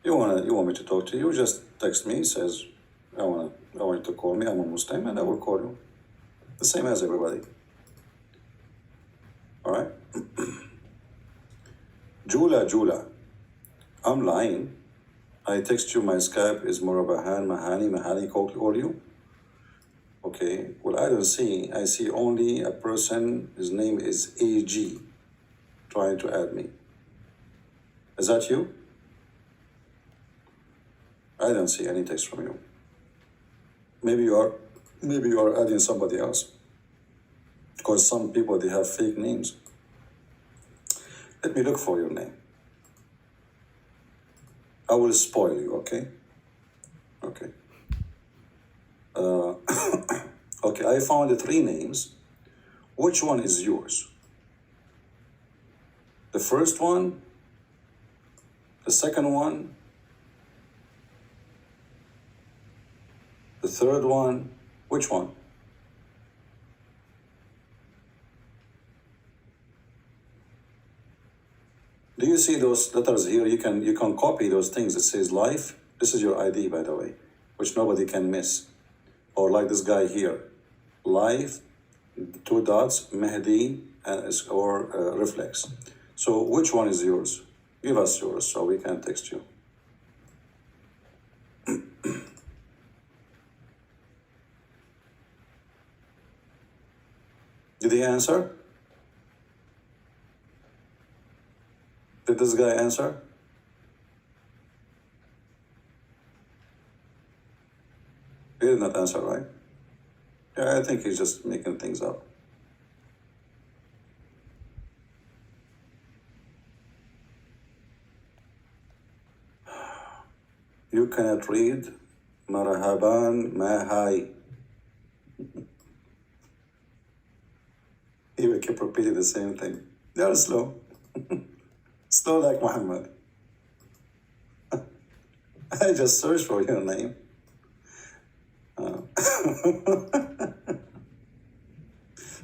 You want me to talk to you, just text me, says, I want you to call me, I'm a Muslim, and I will call you. The same as everybody. All right? Jula, I'm lying. I text you, my Skype is Murabahan, Mahani, call you. Okay, well, I don't see. I see only a person, his name is AG, trying to add me. Is that you? I don't see any text from you. Maybe you are adding somebody else. Because some people, they have fake names. Let me look for your name. I will spoil you, okay? Okay. Okay, I found 3 names. Which one is yours? The first one? The second one? The third one? Which one? Do you see those letters here? You can copy those things. It says life. This is your ID, by the way, which nobody can miss. Or like this guy here, life, 2 dots, Mehdi, or reflex. So which one is yours? Give us yours so we can text you. he answer? Did this guy answer? He did not answer, right? Yeah, I think he's just making things up. You cannot read Marhaban Mahai. He will keep repeating the same thing. They are slow. Slow like Mohammad. I just searched for your name.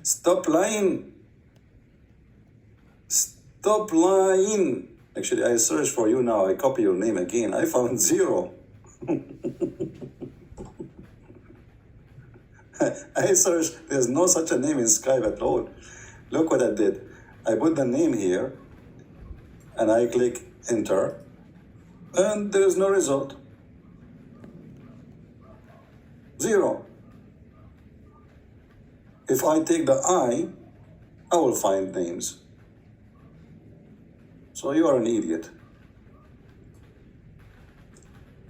Stop lying. Stop lying. Actually, I searched for you now. I copy your name again. I found 0. I searched. There's no such a name in Skype at all. Look what I did. I put the name here, and I click enter, and there is no result. 0. If I take the I will find names. So you are an idiot.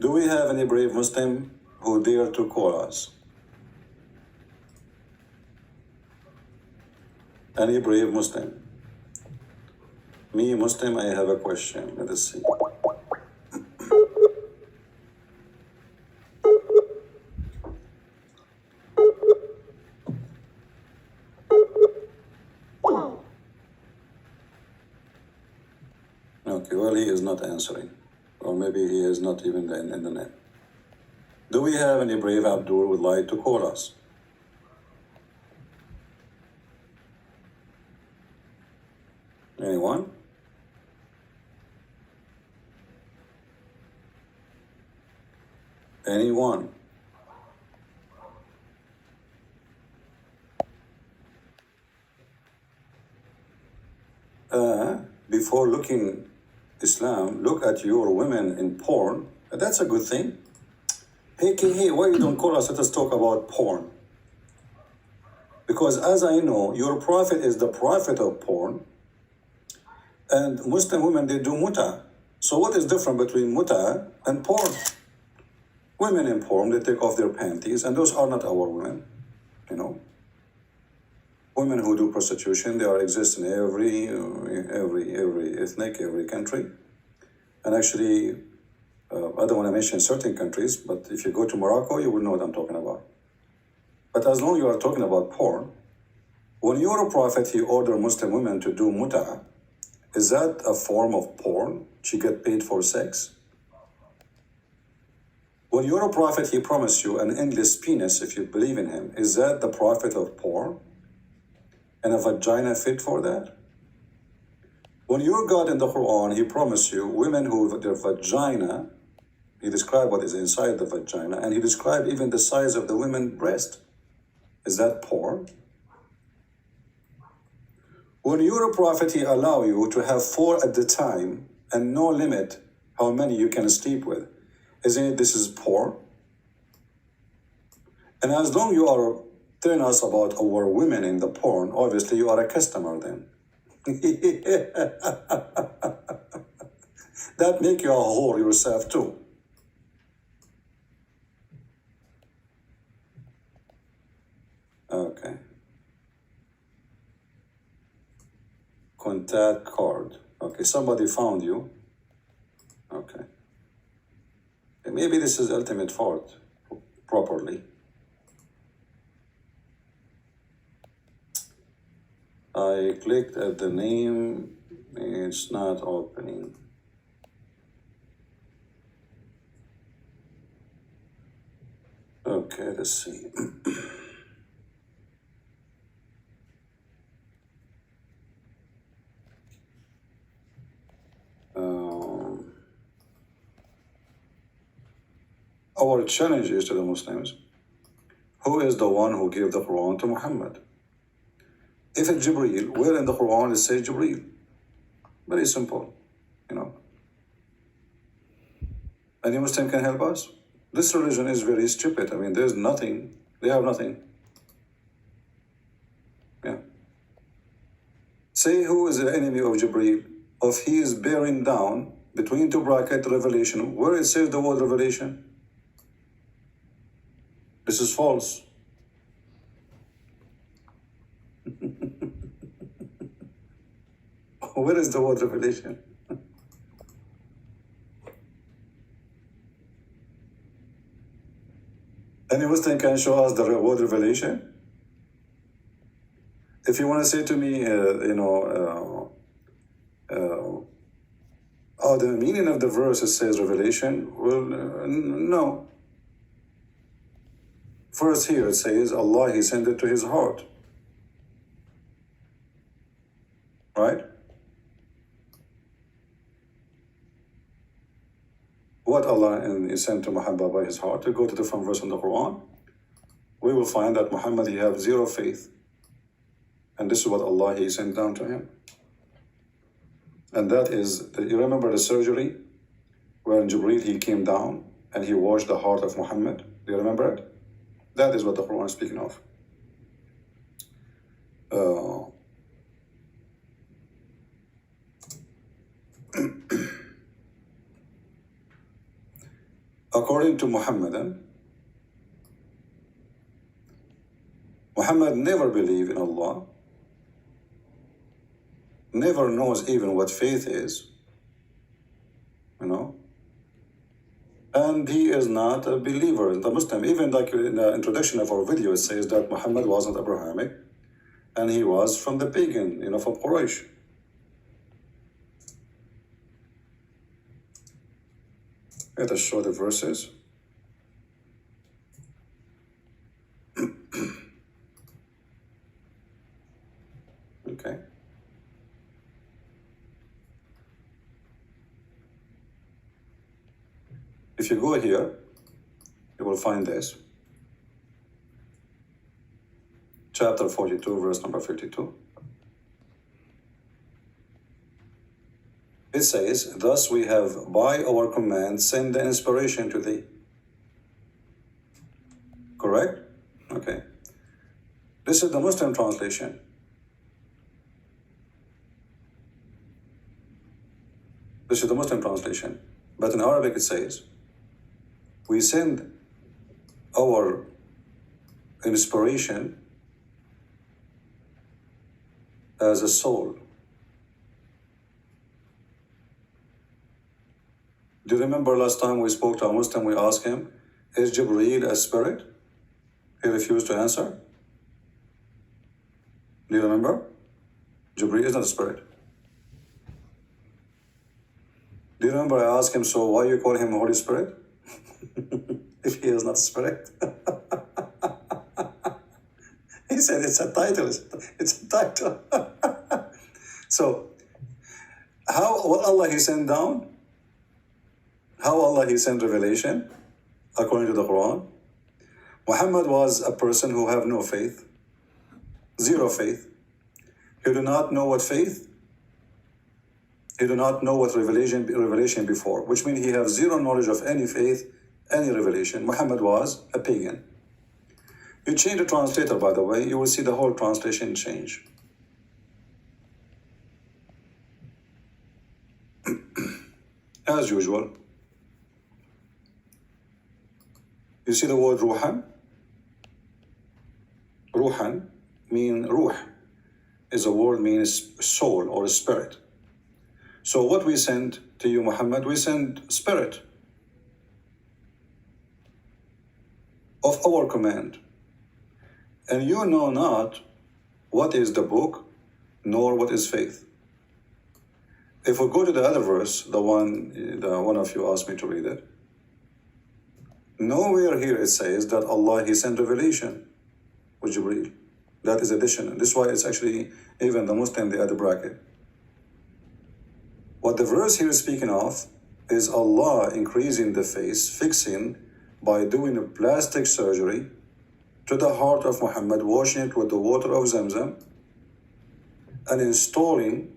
Do we have any brave Muslim who dare to call us? Any brave Muslim? Me, Muslim, I have a question. Let us see. Okay, well, he is not answering. Or maybe he is not even in the net. Do we have any brave Abdul who would like to call us? Anyone? Anyone? Before looking Islam, look at your women in porn. That's a good thing. Hey, why you don't call us? Let us talk about porn. Because as I know, your prophet is the prophet of porn. And Muslim women, they do muta. So what is different between muta and porn? Women in porn, they take off their panties, and those are not our women, you know. Women who do prostitution, they exist in every ethnic, every country. And actually, I don't want to mention certain countries, but if you go to Morocco, you will know what I'm talking about. But as long as you are talking about porn, when your prophet, he ordered Muslim women to do muta, is that a form of porn? She get paid for sex? When your prophet, he promised you an endless penis if you believe in him, is that the prophet of porn? And a vagina fit for that? When your God in the Quran, he promised you women who their vagina, he described what is inside the vagina, and he described even the size of the women's breast. Is that porn? When your prophet, he allow you to have 4 at the time and no limit how many you can sleep with, isn't it this is porn? And as long you are telling us about our women in the porn, obviously you are a customer then. That make you a whore yourself too. Okay. Contact card. Okay, somebody found you. Okay. Maybe this is ultimate fault properly. I clicked at the name, it's not opening. Okay, let's see. Our challenge is to the Muslims, who is the one who gave the Quran to Muhammad? If it's Gabriel, where in the Quran it says Gabriel? Very simple, you know. Any Muslim can help us? This religion is very stupid. I mean, there's nothing, they have nothing. Yeah. Say who is the enemy of Gabriel? Of he is bearing down between two bracket revelation. Where it says the word revelation? This is false. Where is the word revelation? Any Muslim can show us the word revelation? If you want to say to me, the meaning of the verse it says revelation, well, no. First here it says Allah, He sent it to His heart. Right? What Allah is sent to Muhammad by His heart. To go to the different verse in the Quran, we will find that Muhammad, he have zero faith. And this is what Allah, He sent down to him. And that is, you remember the surgery where Jibreel, he came down and he washed the heart of Muhammad? Do you remember it? That is what the Quran is speaking of. According to Muhammadan, Muhammad never believed in Allah, never knows even what faith is, and he is not a believer in the Muslim. Even like in the introduction of our video, it says that Muhammad wasn't Abrahamic, and he was from the pagan, from Quraysh. Let us show the verses. Okay. If you go here, you will find this. Chapter 42, verse number 52. It says, thus we have by our command sent the inspiration to thee. Correct? Okay. This is the Muslim translation. This is the Muslim translation. But in Arabic it says, we send our inspiration as a soul. Do you remember last time we spoke to a Muslim, we asked him, is Jibreel a spirit? He refused to answer. Do you remember? Jibreel is not a spirit. Do you remember I asked him, so why you call him Holy Spirit? If he is not a spirit. He said it's a title. It's a title. So, what Allah He sent down? How Allah He sent revelation? According to the Quran, Muhammad was a person who have no faith. Zero faith. He do not know what faith. He do not know what revelation before, which means he have zero knowledge of any faith, any revelation. Muhammad was a pagan. You change the translator, by the way, you will see the whole translation change. As usual. You see the word ruhan? Ruhan mean ruh is a word means soul or spirit. So what we send to you, Muhammad, we send spirit of our command. And you know not what is the book, nor what is faith. If we go to the other verse, the one of you asked me to read it, nowhere here it says that Allah He sent revelation with Jibreel. That is addition. This is why it's actually even the Muslim, they add a bracket. What the verse here is speaking of is Allah increasing the face, fixing by doing a plastic surgery to the heart of Muhammad, washing it with the water of Zamzam, and installing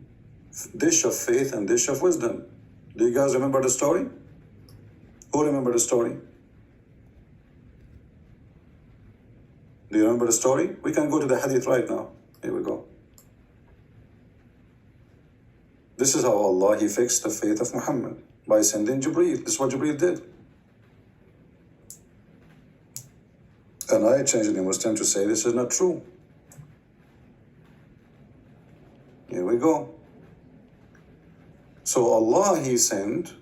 dish of faith and dish of wisdom. Do you guys remember the story? Who remember the story? Do you remember the story? We can go to the hadith right now. Here we go. This is how Allah, He fixed the faith of Muhammad, by sending Jibreel. This is what Jibreel did. And I changed the Muslim to say this is not true. Here we go. So Allah, He sent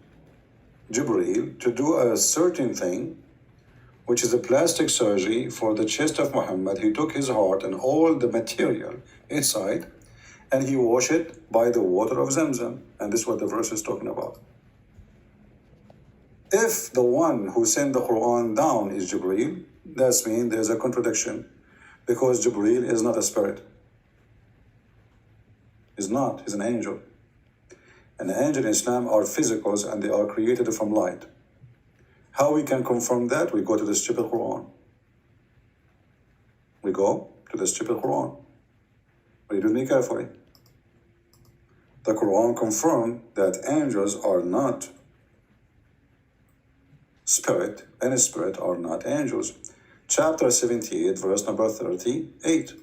Jibreel to do a certain thing, which is a plastic surgery for the chest of Muhammad. He took his heart and all the material inside, and He washed it by the water of Zamzam. And this is what the verse is talking about. If the one who sent the Quran down is Jibreel, that means there's a contradiction, because Jibreel is not a spirit. He's not. He's an angel. And the angels in Islam are physicals, and they are created from light. How we can confirm that? We go to the stupid Quran. We go to the stupid Quran. Read with me carefully. The Quran confirms that angels are not spirit, and spirit are not angels. Chapter 78, verse number 38.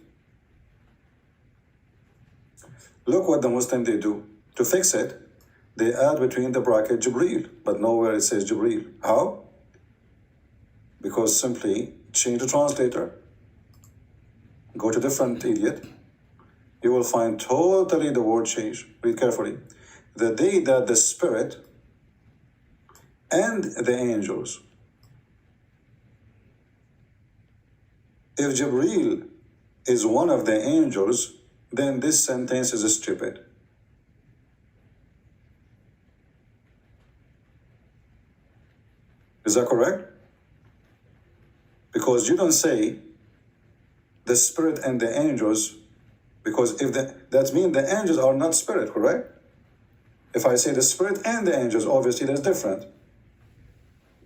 Look what the Muslim they do. To fix it, they add between the bracket Jibreel, but nowhere it says Jibreel. How? Because simply change the translator. Go to different idiot. You will find totally the word change. Read carefully. The day that the spirit and the angels. If Jibreel is one of the angels, then this sentence is stupid. Is that correct? Because you don't say the spirit and the angels, because if that means the angels are not spirit, correct? If I say the spirit and the angels, obviously that's different.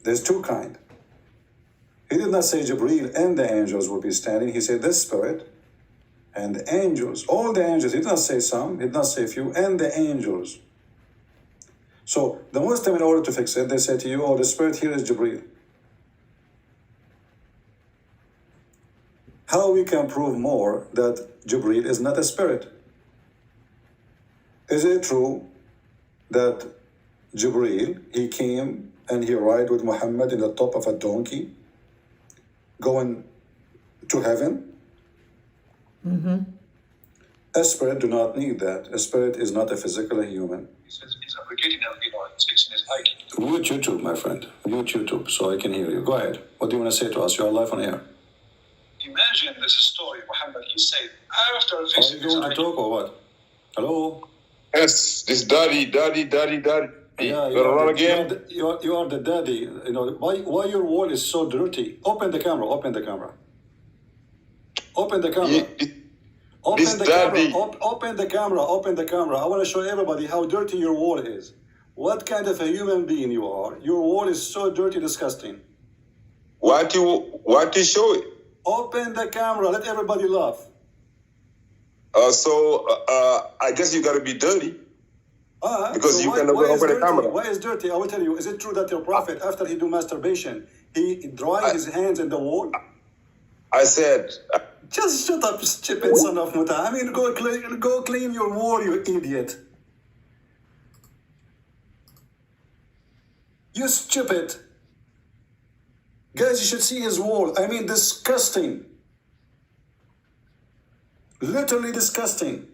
There's two kinds. He did not say Jibreel and the angels will be standing. He said the spirit and the angels. All the angels. He did not say some. He did not say few. And the angels. So the Muslim, in order to fix it, they say to you, oh, the spirit here is Jibreel. How we can prove more that Jibreel is not a spirit? Is it true that Jibreel, he came and he ride with Muhammad in the top of a donkey, going to heaven? Mm-hmm. A spirit do not need that. A spirit is not a physical human. He's abrogating it's fixing his IQ. Mute YouTube, my friend. Mute YouTube so I can hear you. Go ahead. What do you want to say to us? You are live on air. Imagine this story, Mohammed. He said, after Are fixing you his going to IQ. talk or what? Hello? Yes, this daddy. Yeah, You run again? You are the daddy. You know why your wall is so dirty? Open the camera. Open the camera. Open the camera. Open This the daddy. camera. Open the camera. Open the camera. I want to show everybody how dirty your wall is. What kind of a human being you are? Your wall is so dirty, disgusting. Why do you show it? Open the camera. Let everybody laugh. I guess you got to be dirty. Because So you why cannot is open the dirty? camera. Why is dirty? I will tell you. Is it true that your prophet, after he do masturbation, he dry his hands in the wall? I said, Just shut up, stupid son of Muta. I mean, go clean your wall, you idiot. You stupid. Guys, you should see his wall. I mean, disgusting. Literally disgusting.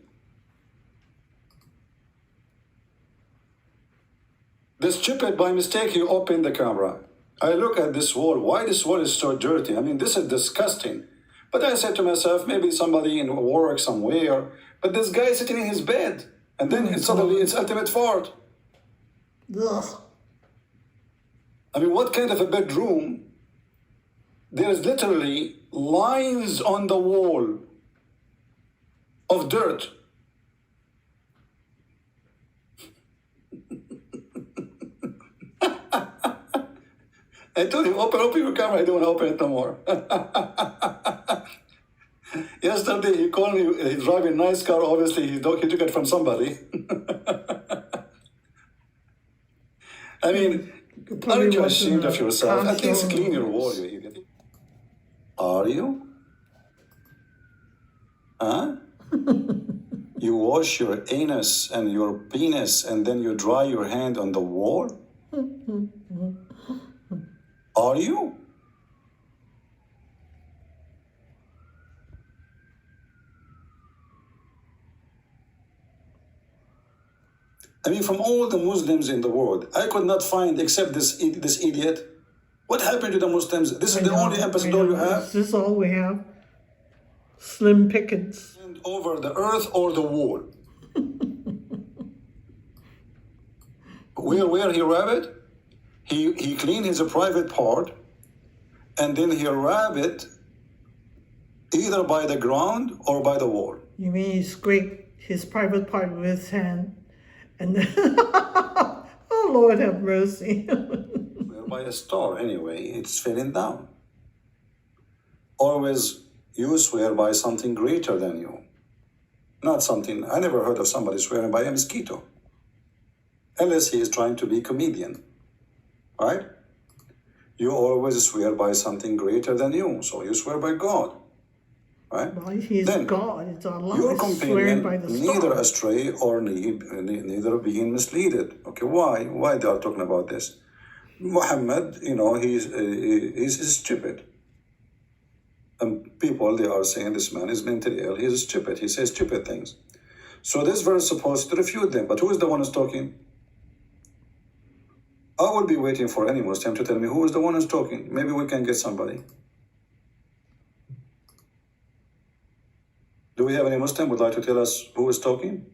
The stupid, by mistake, he opened the camera. I look at this wall. Why this wall is so dirty? I mean, this is disgusting. But I said to myself, maybe somebody in work somewhere. But this guy is sitting in his bed. And then suddenly it's ultimate fart. Ugh. I mean, what kind of a bedroom? There's literally lines on the wall of dirt. I told him, open your camera. I don't want to open it no more. Yesterday, he called me. He's driving a nice car. Obviously, he took it from somebody. I mean, aren't you ashamed of yourself? At least clean your wall, you idiot. Are you? Huh? You wash your anus and your penis and then you dry your hand on the wall? Are you? I mean, from all the Muslims in the world, I could not find except this idiot. What happened to the Muslims? This is the only ambassador you have? This is all we have. Slim pickings. And over the earth or the wall. Where he wrap it? He cleaned his private part and then he wrap it either by the ground or by the wall. You mean he scraped his private part with his hand and then, oh Lord have mercy. By a star anyway, it's falling down. Always you swear by something greater than you. Not something, I never heard of somebody swearing by a mosquito. Unless he is trying to be a comedian, right? You always swear by something greater than you, so you swear by God, right? Well, he's then God, it's Allah. your He's companion swearing by the neither star. astray or neither being misleaded. Okay, why they are talking about this? Mohammad, he's stupid. And people, they are saying this man is mentally ill, he's stupid, he says stupid things. So this verse is supposed to refute them, but who is the one who's talking? I will be waiting for any Muslim to tell me who is the one who's talking. Maybe we can get somebody. Do we have any Muslim who would like to tell us who is talking?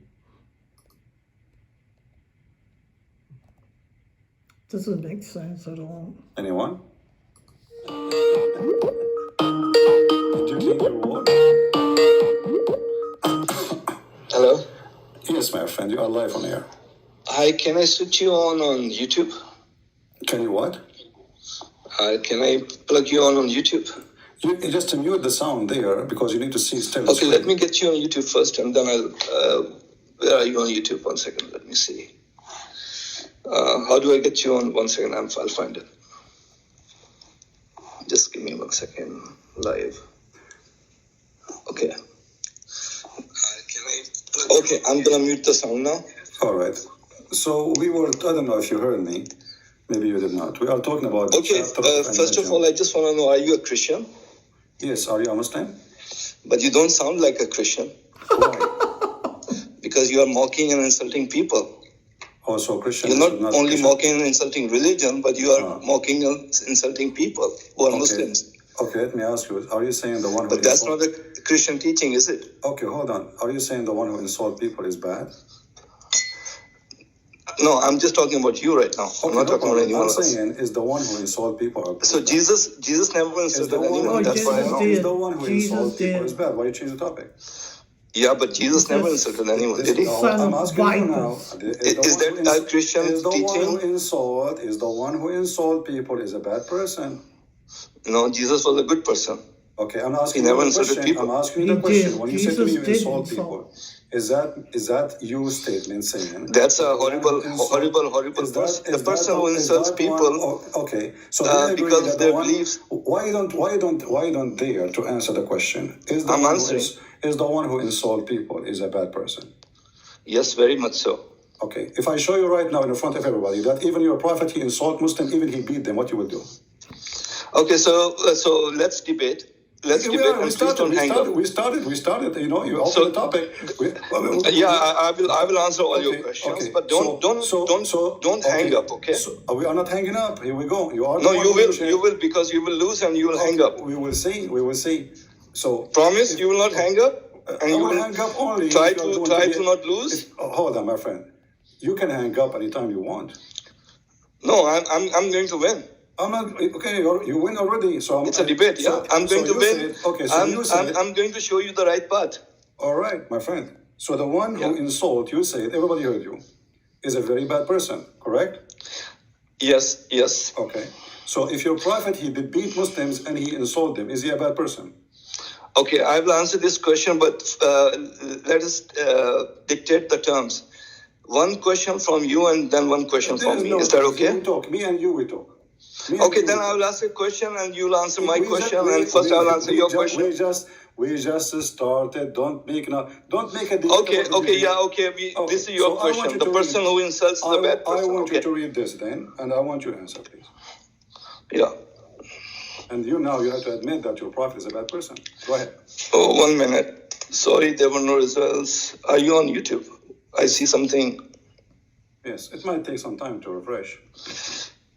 Doesn't make sense at all. Anyone? Did you clean your wall? Hello? Yes, my friend, you are live on air. Hi, can I switch you on YouTube? Can you what? Can I plug you on YouTube? You just mute the sound there because you need to see step. Okay, let me get you on YouTube first and then I'll... where are you on YouTube? 1 second, let me see. How do I get you on? 1 second, I'll find it. Just give me 1 second. Live. Okay. Okay, I'm gonna mute the sound now. All right. So we were, I don't know if you heard me. Maybe you did not. We are talking about the Okay, chapter of first of all, I just want to know, are you a Christian? Yes, are you a Muslim? But you don't sound like a Christian. Why? Because you are mocking and insulting people. Oh, so Christian. You're not only mocking and insulting religion, but you are mocking and insulting people who are Muslims. Okay, let me ask you, are you saying the one who... But that's not a Christian teaching, is it? Okay, hold on. Are you saying the one who insults people is bad? No, I'm just talking about you right now. Okay, I'm not talking about anyone else. I'm saying is the one who insults people. So Jesus never insulted anyone. That's what I know. Is the one who insults people is bad. Why you change the topic? Yeah, but Jesus never insulted anyone, did he? I'm asking you now. Is that a Christian teaching? Is the one who insults people is a bad person? No, Jesus was a good person. Okay, I'm asking he you never the question. insulted people. I'm asking you the question. When you say to me you insult people, is that your statement saying? That's a horrible person. The person who insults people. Okay, so because of their beliefs. Why don't dare to answer the question? Is the one who insults people is a bad person? Yes, very much so. Okay, if I show you right now in front of everybody that even your prophet he insult Muslim, even he beat them, what you will do? Okay, so let's debate. We started. You know, you opened the topic. I will answer all your questions, okay. But don't hang up, okay? So we are not hanging up. Here we go. You are. No, you will because you will lose and you will hang up. We will see. So promise you will not hang up, and you will hang up only. Try to not lose. Hold on, my friend. You can hang up anytime you want. No, I'm going to win. I'm not okay. You win already, so it's a debate. Yeah, I'm going to win. I'm going to show you the right path. All right, my friend. So the one who insult you said everybody heard you is a very bad person, correct? Yes. Okay. So if your prophet he did beat Muslims and he insult them, is he a bad person? Okay, I will answer this question, but let us dictate the terms. One question from you and then one question from me. Is that okay? We talk. Me and you, we talk. Okay, then I will ask a question and you'll answer my question, and first I will answer your question. We just started. Don't make a deal. Okay, this is your question. The person who insults the bad person. I want you to read this then, and I want you to answer, please. Yeah. And you have to admit that your prophet is a bad person. Go ahead. Oh, 1 minute. Sorry, there were no results. Are you on YouTube? I see something. Yes, it might take some time to refresh.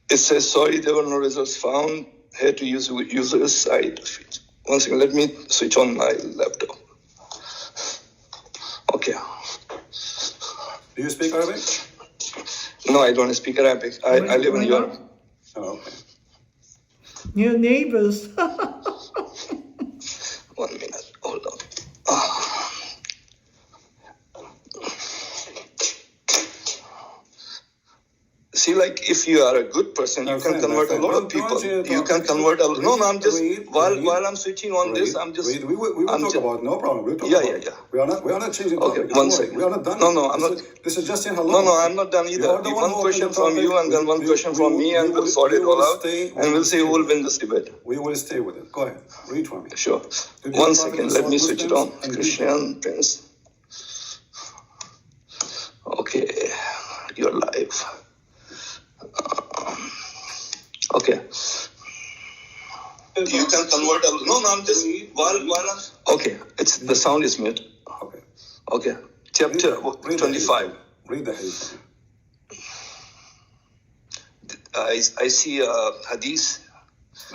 It says, sorry, there were no results found. Here to use user's side feed. One second, let me switch on my laptop. Okay. Do you speak Arabic? No, I don't speak Arabic. I live in Europe. Oh, okay. Your neighbors. 1 minute, hold on. See, like, if you are a good person, you can convert a lot of people. You can convert a lot. No, I'm just, while I'm switching on this, I'm just... We will talk about, no problem. We'll talk yeah. We are not changing topic. Okay, 1 second. We are not done. No, I'm not... This is just in hello. No, I'm not done either. One question from you and then one question from me, and we'll sort it all out. And we'll see who will win this debate. We will stay with it. Go ahead. Read for me. Sure. 1 second. Let me switch it on. Christian, Prince. Okay. You're live. Okay. You can convert a... No, I'm just... Okay. The sound is mute. Okay. Chapter 25. Read the hadith. I see a hadith.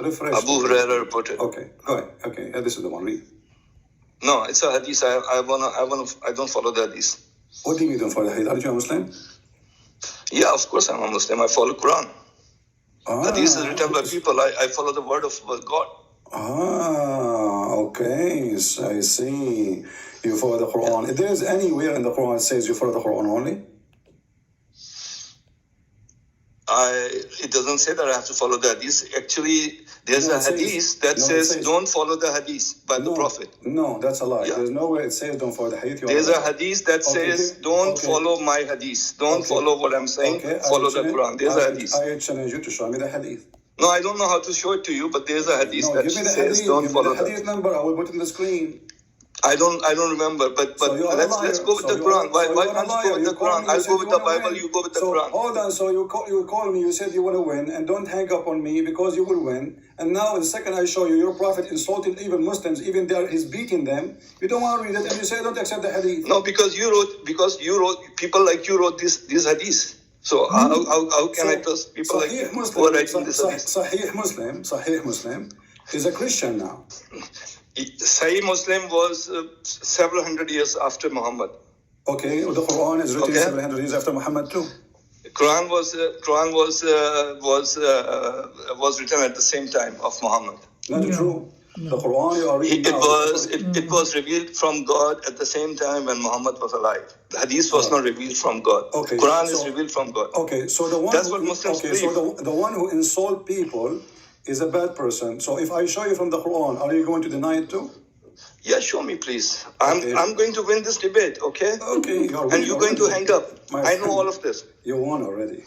Refresh. Abu Hurairah reported. Okay. Go ahead. Okay. Yeah, this is the one. Read. No, it's a hadith. I don't follow the hadith. What do you mean you don't follow the hadith? Aren't you a Muslim? Yeah, of course I'm a Muslim. I follow Quran. Hadith is written by people. I follow the word of God. Okay. So I see. You follow the Quran. If there's anywhere in the Quran it says you follow the Quran only? It doesn't say that I have to follow the hadith. Actually, there's a hadith that says don't follow the hadith by the Prophet. No, that's a lie. Yeah. There's nowhere it says don't follow the hadith. There's a hadith that says don't follow my hadith. Don't follow what I'm saying. Follow the Quran. There's a hadith. I challenge you to show me the hadith. No, I don't know how to show it to you, but there's a hadith that says don't follow the hadith number. I will put it in the screen. I don't remember, but let's go with the Quran. Why can't you go with the Quran? I'll go with the Bible, you go with the Quran. Hold on, so you call me, you said you want to win, and don't hang up on me because you will win. And now the second I show you, your prophet insulted even Muslims, even there he's beating them. You don't want to read it, and you say don't accept the hadith. No, because you wrote, people like you wrote these hadiths. So how can I trust people like you who are writing this hadith? Sahih Muslim is a Christian now. Sahih Muslim was several hundred years after Muhammad. Okay, the Quran is written 700 years after Muhammad too. Quran was written at the same time of Muhammad. Not true. The Quran you are reading it was revealed from God at the same time when Muhammad was alive. The hadith was not revealed from God. Okay, Quran is revealed from God. Okay, so the one that's what Muslims believe. So the one who insult people is a bad person. So if I show you from the Quran, are you going to deny it too? Yeah, show me, please. I'm going to win this debate, okay? Okay. And you're going to hang up. I know all of this. You won already.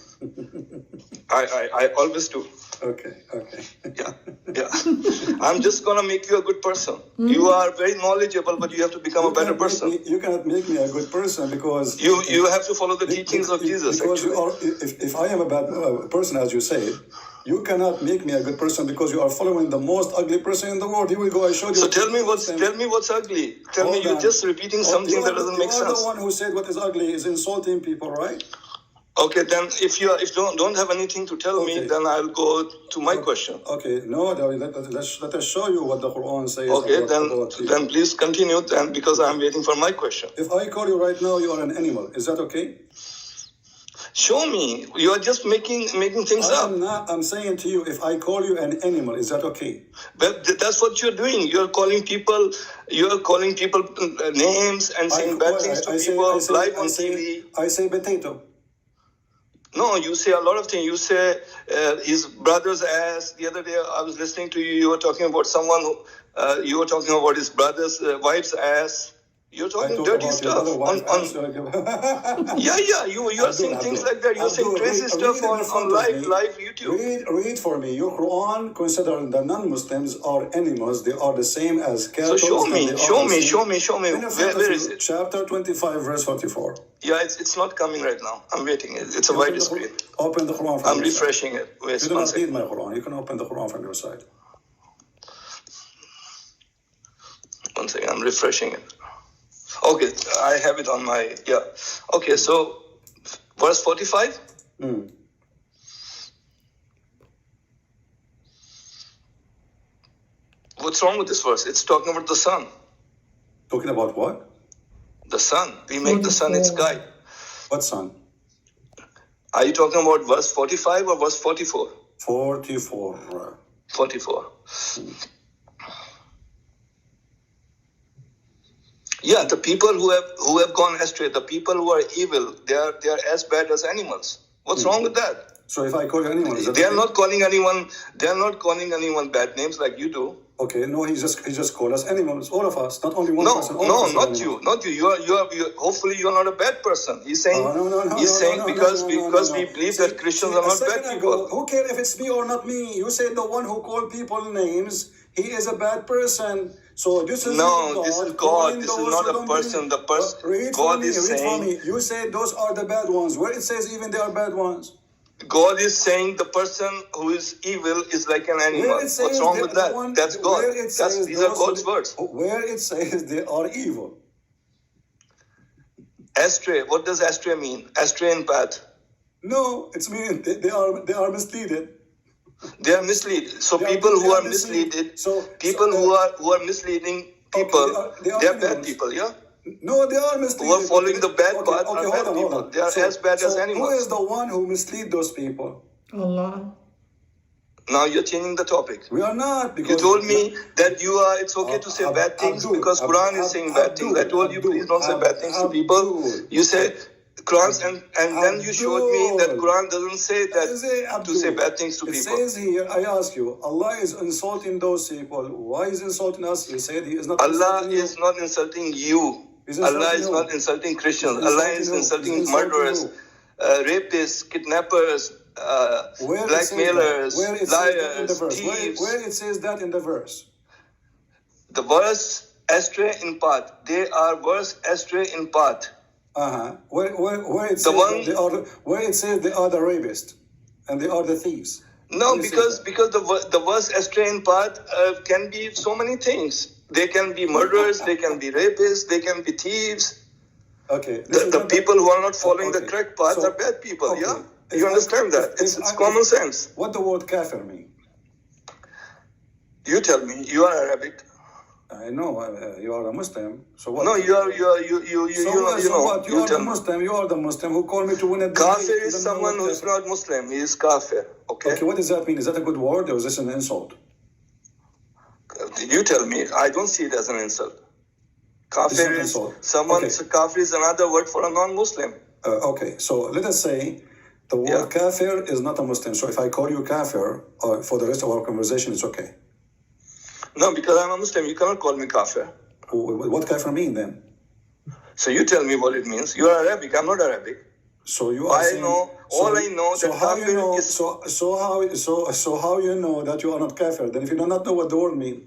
I always do. Okay. Yeah. I'm just going to make you a good person. You are very knowledgeable, but you have to become a better person. You cannot make me a good person because... You have to follow the teachings of Jesus, because if I am a bad person, as you say, you cannot make me a good person because you are following the most ugly person in the world. Here we go. I showed you. So tell me what's ugly. Tell me you're just repeating something that doesn't make sense. You are the one who said what is ugly is insulting people, right? Okay, then if you don't have anything to tell me, then I'll go to my question. Okay, no, let us show you what the Quran says. Okay, then please continue then because I'm waiting for my question. If I call you right now, you are an animal. Is that okay? Show me. You are just making things up. I'm saying to you, if I call you an animal, is that okay? But that's what you're doing. You're calling people names and saying bad things to people live on TV. I say potato. No, you say a lot of things. You say his brother's ass. The other day I was listening to you. You were talking about someone who, you were talking about his brother's wife's ass. You're talking dirty stuff. Yeah, you are saying things like that. You're saying crazy stuff on live YouTube. Read for me. Your Quran considering the non-Muslims are animals. They are the same as cattle. So show me. Where is it? Chapter 25, verse 44. Yeah, it's not coming right now. I'm waiting. It's a wide screen. Open the Quran from I'm your refreshing side. it. Wait, you do not read my Quran. You can open the Quran from your side. One second. I'm refreshing it. Okay, I have it on my, yeah. Okay, so verse 45? What's wrong with this verse? It's talking about the sun. Talking about what? The sun. We make the sun its guide. What sun? Are you talking about verse 45 or verse 44? 44. 44. Yeah, the people who have gone astray, the people who are evil, they are as bad as animals. What's wrong with that? So if I call you animals, they are not calling anyone bad names like you do. Okay, no, he just called us animals, all of us, not only one person. No, not you. You are. Hopefully, you are not a bad person. He's saying. Because we believe that Christians are not bad people. Who cares if it's me or not me? You say the one who called people names, he is a bad person. So this is this is God. This is not a person. The person. God is saying. You say those are the bad ones. Where it says even they are bad ones. God is saying the person who is evil is like an animal. What's wrong with that? That's God. These are God's words. Where it says they are evil. Astray. What does astray mean? Astray in path. No, it's mean they are misleaded. They are misleaded. So people who are misleaded, who are misleading people, they are bad people. Yeah. No, they are misleading. Who are following the bad path are bad people. They are as bad as animals. Who is the one who mislead those people? Allah. Now you're changing the topic. We are not. You told me that it's okay to say bad things because Quran is saying bad things. I told you please don't say bad things to people. You said Quran and then you showed me that Quran doesn't say that to say bad things to people. It says here, I ask you, Allah is insulting those people. Why is he insulting us? You said he is not. Allah is not insulting you. Allah is not insulting Christians. Allah is insulting murderers, rapists, kidnappers, blackmailers, liars, thieves. Where it says that in the verse? The verse astray in path. They are verse astray in path. Where it says they are the rapists and they are the thieves. No, because the verse astray in path can be so many things. They can be murderers, they can be rapists, they can be thieves. Okay. The people who are not following the correct path are bad people, yeah? You understand that? It's common sense. What the word kafir mean? You tell me. You are Arabic. I know you are a Muslim. So what? No, you are the Muslim. You are the Muslim who called me to win a debate. Kafir is someone who is not Muslim. He is kafir. Okay, what does that mean? Is that a good word or is this an insult? You tell me. I don't see it as an insult. Kafir is someone. Okay. Kafir is another word for a non-Muslim. Okay, so let us say the word kafir is not a Muslim. So if I call you kafir for the rest of our conversation, it's okay. No, because I'm a Muslim, you cannot call me kafir. What kafir mean then? So you tell me what it means. You are Arabic. I'm not Arabic. So you are. I know that kafir is. So how you know that you are not kafir? Then if you do not know what the word means.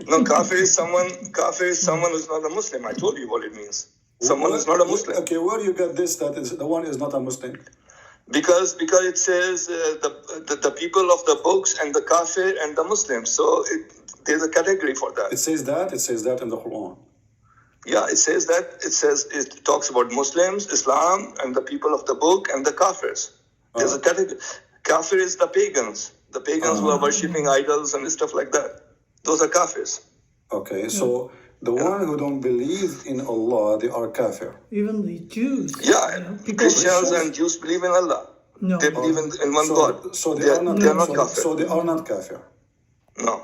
No, kafir is someone who's not a Muslim. I told you what it means. Someone who's not a Muslim. Okay, where do you get this? That is the one is not a Muslim. Because it says the people of the books and the kafir and the Muslims. So there's a category for that. It says that in the Quran. Yeah, it says that. It talks about Muslims, Islam, and the people of the book and the kafirs. There's a category. Kafir is the pagans who are worshipping idols and stuff like that. Those are kafirs. Okay, so the one who don't believe in Allah, they are kafir. Even the Jews. Yeah, Christians and Jews believe in Allah. No. They believe in one God. So they are not kafir. So they are not kafir. No.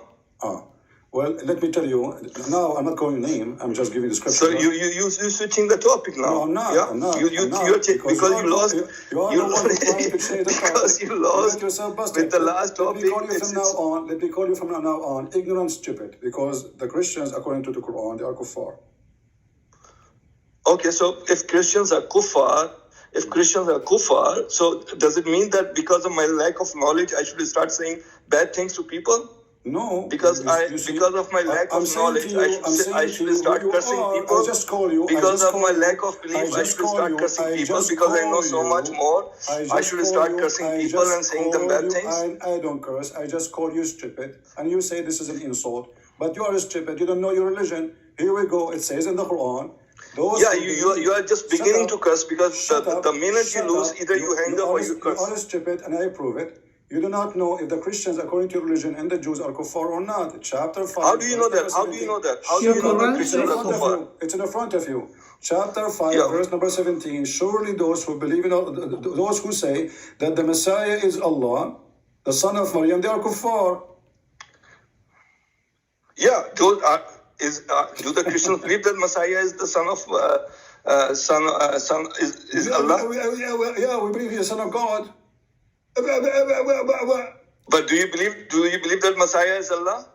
Well, let me tell you. Now I'm not calling your name. I'm just giving the scripture. So you switching the topic now. No, I'm not. Yeah? I'm not. Because you lost. Because you lost with the last topic. Let me call you from now on ignorant, stupid. Because the Christians, according to the Quran, they are kuffar. Okay, so if Christians are kuffar, so does it mean that because of my lack of knowledge, I should start saying bad things to people? No, because of my lack of knowledge, I should start cursing people. I just call you. Because of my lack of belief, I should start cursing people. Because I know so much more, I should start cursing people and saying them bad things. I don't curse. I just call you stupid, and you say this is an insult. But you are stupid. You don't know your religion. Here we go. It says in the Quran. You are just beginning to curse because the minute you lose, either you hang up or you curse. You are stupid, and I prove it. You do not know if the Christians, according to your religion, and the Jews are kuffar or not. Chapter 5. How do you know that? How do you know that? How do you know that Christians are kuffar? It's in the front of you. Chapter 5, verse number 17. Surely those who believe in those who say that the Messiah is Allah, the son of Maryam, they are kuffar. Yeah, those are. Do the Christians believe that Messiah is the son of Allah? Yeah, we believe he's the son of God. But do you believe that Messiah is Allah?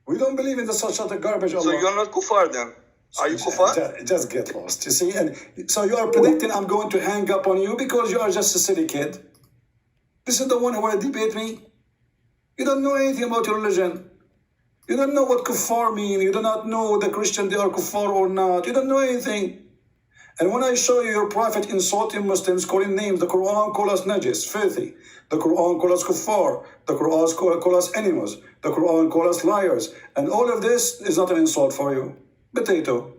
We don't believe in such a garbage. So you're not kuffar then? Are you kuffar? Just get lost. You see, and so you are predicting I'm going to hang up on you because you are just a silly kid. This is the one who want to debate me. You don't know anything about your religion. You don't know what kuffar mean. You do not know the Christian they are kuffar or not. You don't know anything. And when I show you your prophet insulting Muslims, calling names, the Quran call us najis, filthy. The Quran call us kuffar. The Quran call us animals. The Quran call us liars. And all of this is not an insult for you. Potato.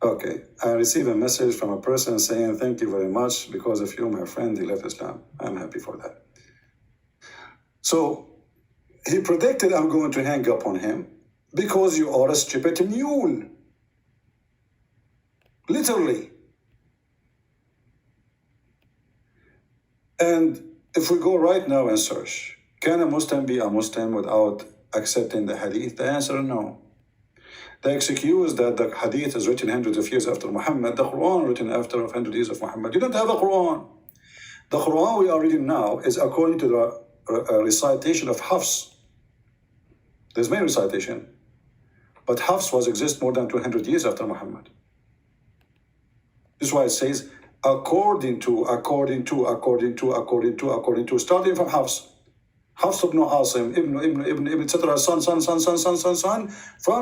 Okay, I received a message from a person saying, thank you very much. Because of you, my friend, he left Islam. I'm happy for that. So he predicted I'm going to hang up on him because you are a stupid mule. Literally. And if we go right now and search, can a Muslim be a Muslim without accepting the hadith? The answer is no. The excuse that the hadith is written hundreds of years after Muhammad, the Quran written after 100 years of Muhammad. You don't have a Quran. The Quran we are reading now is according to the recitation of Hafs. There's many recitation. But Hafs was exist more than 200 years after Muhammad. This is why it says, according to, starting from Hafs. Hafs ibn Asim, ibn, etc., son, from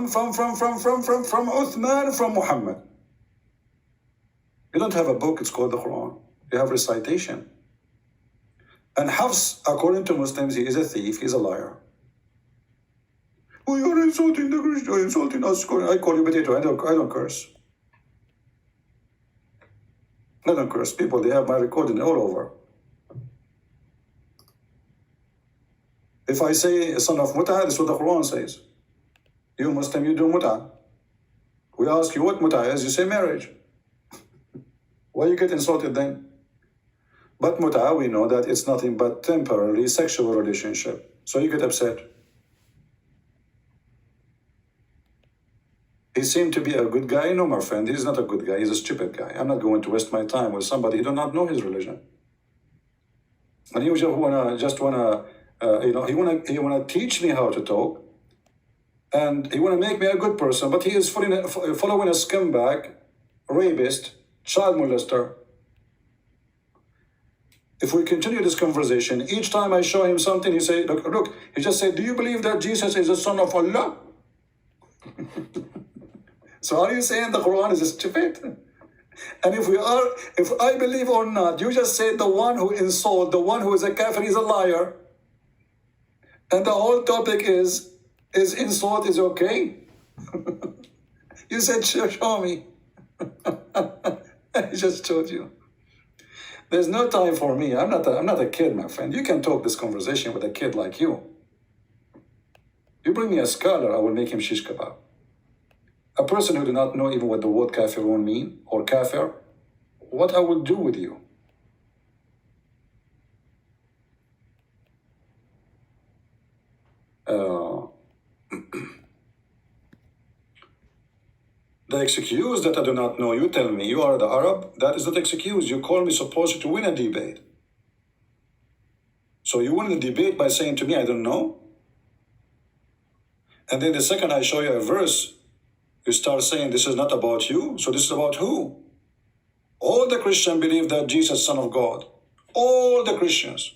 Uthman, from Muhammad. You don't have a book, it's called the Quran. You have recitation. And Hafs, according to Muslims, he is a thief, he's a liar. Oh, you're insulting the Christians, you're insulting us. I call you potato, I don't curse. I don't curse. People, they have my recording all over. If I say son of Muta, this is what the Quran says. You Muslim, you do Muta. We ask you what Muta is, you say marriage. Why you get insulted then? But Muta, we know that it's nothing but temporary sexual relationship. So you get upset. He seemed to be a good guy. No, my friend, he's not a good guy. He's a stupid guy. I'm not going to waste my time with somebody who does not know his religion. And he just wanna he wanna teach me how to talk, and he wanna make me a good person. But he is following a scumbag, rapist, child molester. If we continue this conversation, each time I show him something, he say, look, he just said, do you believe that Jesus is the son of Allah? So are you saying the Quran is stupid? And if I believe or not, you just say the one who insult, the one who is a kafir is a liar. And the whole topic is insult is okay? You said, show me. I just told you. There's no time for me. I'm not a kid, my friend. You can talk this conversation with a kid like you. You bring me a scholar, I will make him shish kebab. A person who do not know even what the word kafirun mean, or kafir, what I will do with you? The excuse that I do not know, you tell me you are the Arab, that is not excuse. You call me supposed to win a debate. So you win the debate by saying to me, I don't know. And then the second I show you a verse, you start saying this is not about you. So this is about who? All the Christians believe that Jesus is Son of God. All the Christians.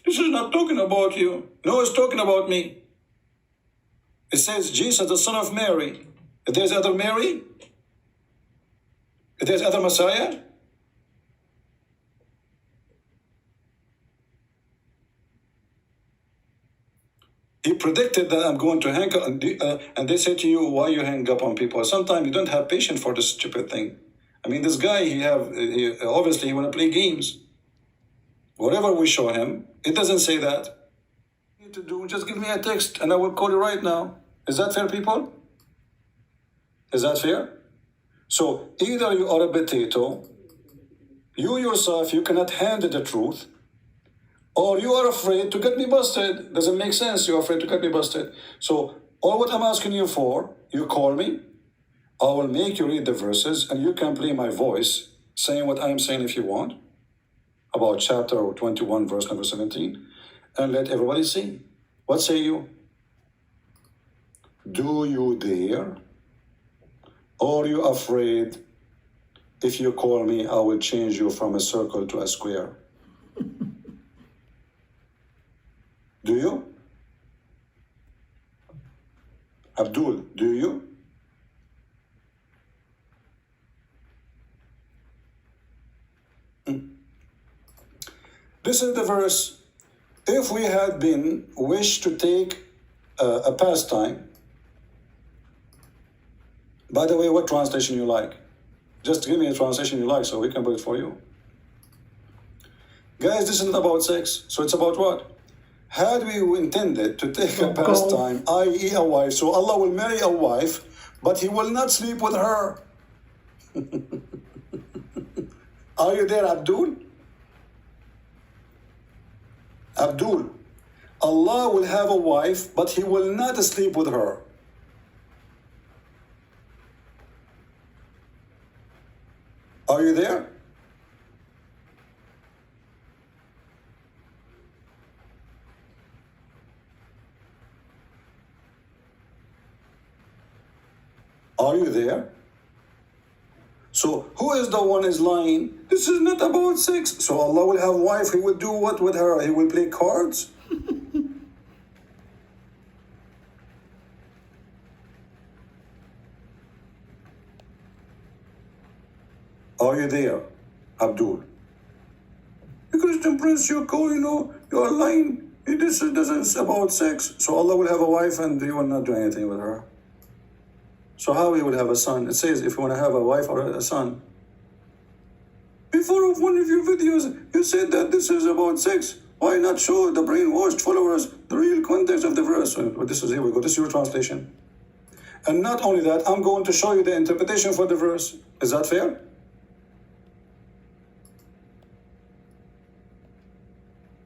This is not talking about you. No, it's talking about me. It says Jesus, the son of Mary. If there's other Mary, if there's other Messiah, he predicted that I'm going to hang up, and they say to you, why you hang up on people? Sometimes you don't have patience for this stupid thing. I mean, this guy, obviously he want to play games. Whatever we show him, it doesn't say that. What you need to do, just give me a text and I will call you right now. Is that fair, people? Is that fair? So either you are a potato, you yourself, you cannot handle the truth, or you are afraid to get me busted. Doesn't make sense. You're afraid to get me busted. So all what I'm asking you for, you call me, I will make you read the verses, and you can play my voice saying what I'm saying if you want, about chapter 21, verse number 17, and let everybody see. What say you? Do you dare? Or are you afraid if you call me, I will change you from a circle to a square? Do you? Abdul, do you? This is the verse. If we had been wished to take a pastime, by the way, what translation you like? Just give me a translation you like so we can put it for you. Guys, this isn't about sex, so it's about what? Had we intended to take a pastime, i.e. a wife, so Allah will marry a wife, but he will not sleep with her. Are you there, Abdul? Abdul, Allah will have a wife, but he will not sleep with her. Are you there? Are you there? So who is the one is lying? This is not about sex. So Allah will have a wife. He will do what with her? He will play cards? Are you there, Abdul? The Christian Prince, you are lying. This isn't about sex. So Allah will have a wife and he will not do anything with her. So how he will have a son? It says if you want to have a wife or a son. Before one of your videos, you said that this is about sex. Why not show the brainwashed followers the real context of the verse? Here we go. This is your translation. And not only that, I'm going to show you the interpretation for the verse. Is that fair?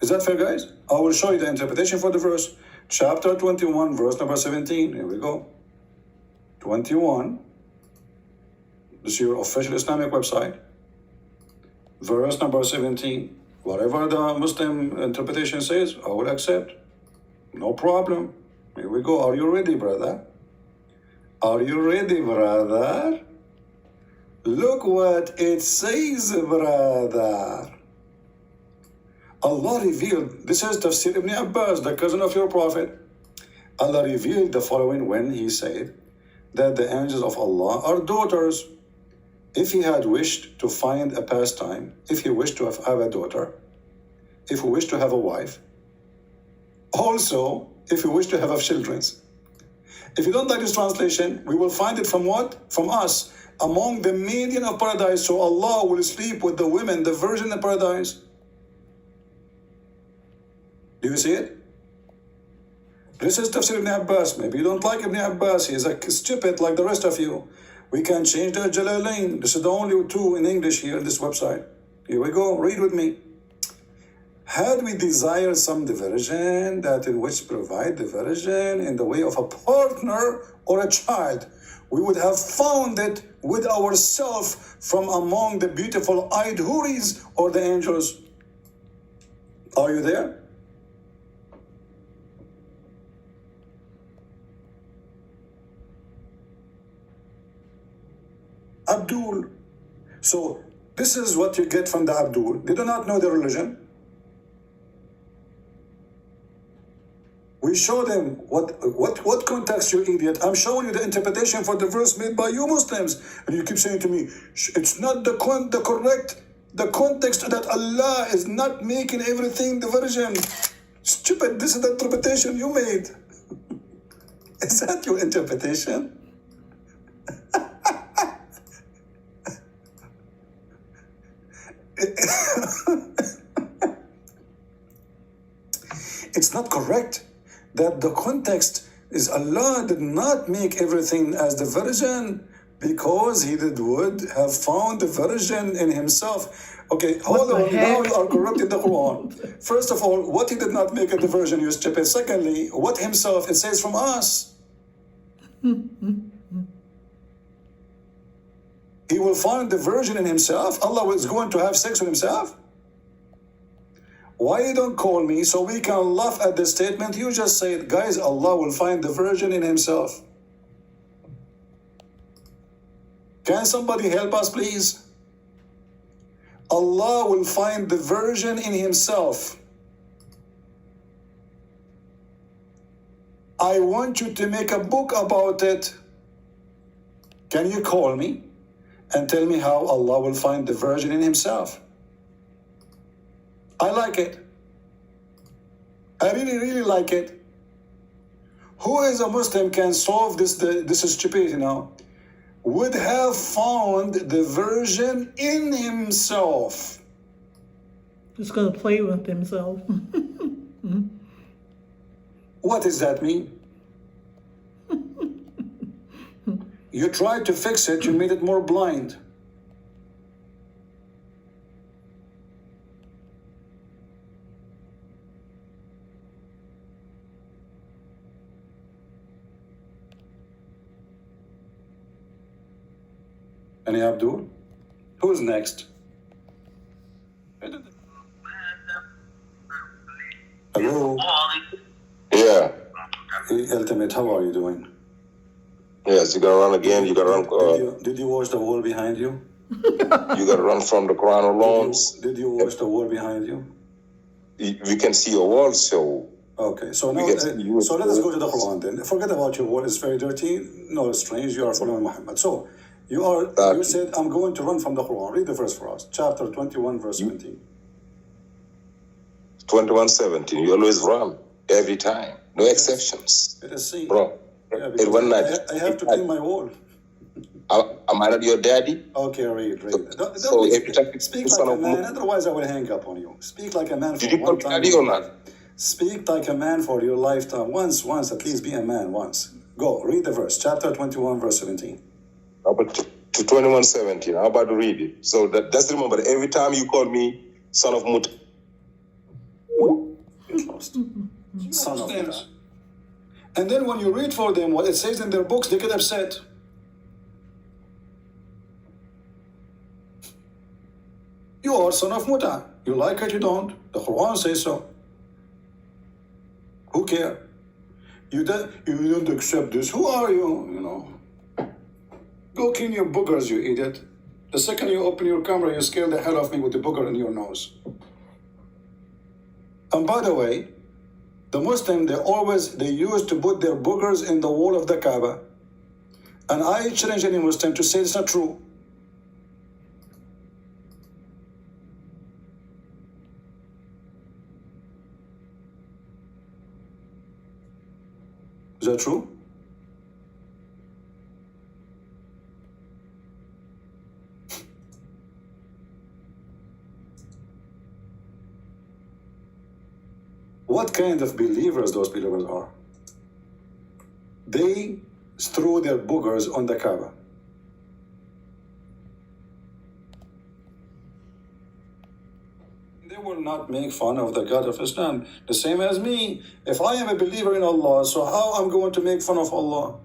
Is that fair, guys? I will show you the interpretation for the verse. Chapter 21, verse number 17. Here we go. 21. This is your official Islamic website. Verse number 17. Whatever the Muslim interpretation says, I will accept. No problem. Here we go. Are you ready, brother? Are you ready, brother? Look what it says, brother. Allah revealed, this is Tafsir Ibn Abbas, the cousin of your prophet. Allah revealed the following when he said that the angels of Allah are daughters. If he had wished to find a pastime, if he wished to have a daughter, if he wished to have a wife, also if he wished to have children. If you don't like this translation, we will find it from what? From us, among the maiden of paradise. So Allah will sleep with the women, the virgin of paradise. Do you see it? This is Tafsir Ibn Abbas. Maybe you don't like Ibn Abbas. He is stupid like the rest of you. We can change the Jalalain. This is the only two in English here on this website. Here we go. Read with me. Had we desired some diversion, that in which provide diversion in the way of a partner or a child, we would have found it with ourselves from among the beautiful eyed houris or the angels. Are you there? Abdul. So this is what you get from the Abdul. They do not know the religion. We show them what context, you idiot. I'm showing you the interpretation for the verse made by you Muslims, and you keep saying to me, it's not the correct context that Allah is not making everything the virgin. Stupid! This is the interpretation you made. Is that your interpretation? It's not correct. That the context is Allah did not make everything as the virgin because he would have found the virgin in himself. Okay, hold on. Now you are corrupting the Quran. First of all, what he did not make it the virgin, you stupid. Secondly, what himself, it says from us. He will find the virgin in himself. Allah is going to have sex with himself. Why you don't call me so we can laugh at the statement you just said? Guys, Allah will find the virgin in himself. Can somebody help us, please? Allah will find the virgin in himself. I want you to make a book about it. Can you call me and tell me how Allah will find the virgin in himself? I like it. I really, really like it. Who is a Muslim can solve this stupidity now? Would have found the virgin in himself. Just going to play with himself. What does that mean? You tried to fix it, you made it more blind. Any Abdul? Who's next? Hello? Yeah. Hey, Ultimate, how are you doing? Yes, you gotta run again. You gotta run. Did you watch the wall behind you? You gotta run from the Quran alone. Did you watch the wall behind you? We can see your wall, so. Okay, so now, so let us go to the Quran then. Forget about your wall; it's very dirty. No, it's strange. You are following Muhammad. So you said, I'm going to run from the Quran. Read the verse for us. Chapter 21, verse 17. 21:17. You always run every time, no exceptions. Let us see, bro. Yeah, one night, I have to clean my wall. Am I not your daddy? Okay, read. So every time you speak like a man, otherwise I will hang up on you. Speak like a man for Did you one call time. daddy or not? Speak like a man for your lifetime. Once, at least be a man once. Go, read the verse. Chapter 21, verse 17. But to 21:17. I'm about to read it. So that's remember, every time you call me son of Mut. Son of Mut. And then when you read for them what it says in their books, they get upset. You are son of Muta. You like it, you don't. The Quran says so. Who cares? You don't accept this. Who are you? You know. Go clean your boogers, you idiot. The second you open your camera, you scare the hell of me with the booger in your nose. And by the way, the Muslim, they used to put their boogers in the wall of the Kaaba. And I challenge any Muslim to say it's not true. Is that true? What kind of believers those believers are? They threw their boogers on the Kaaba. They will not make fun of the God of Islam, the same as me. If I am a believer in Allah, so how I'm going to make fun of Allah?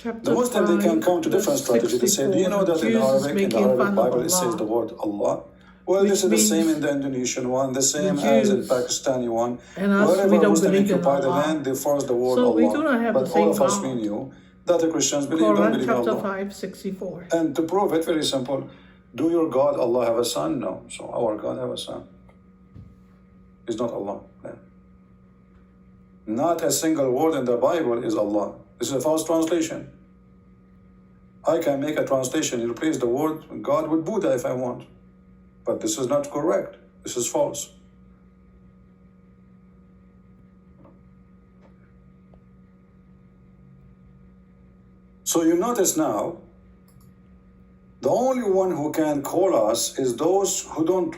The Muslim, they can come to different strategies. They say, do you know that in the Arabic Bible, it says the word Allah Well, which this is the means same in the Indonesian one, the same the as in Jews. Pakistani one. And us, Wherever we don't Muslims believe in occupy the Allah. land, they force the word So Allah. we do not have But the same all of us, we God. knew that the Christians don't Quran believe in chapter Allah. 5:64. And to prove it, very simple. Do your God Allah have a son? No. So our God have a son. He's not Allah. Yeah. Not a single word in the Bible is Allah. This is a false translation. I can make a translation and replace the word God with Buddha if I want. But this is not correct. This is false. So you notice now, the only one who can call us is those who don't,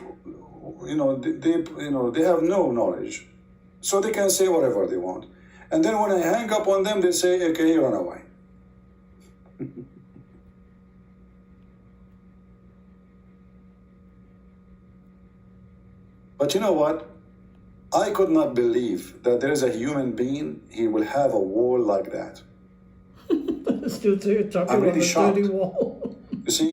they have no knowledge. So they can say whatever they want. And then when I hang up on them, they say, okay, run away. But you know what? I could not believe that there is a human being, he will have a wall like that. Still talking I'm about really the shocked. dirty wall. You see?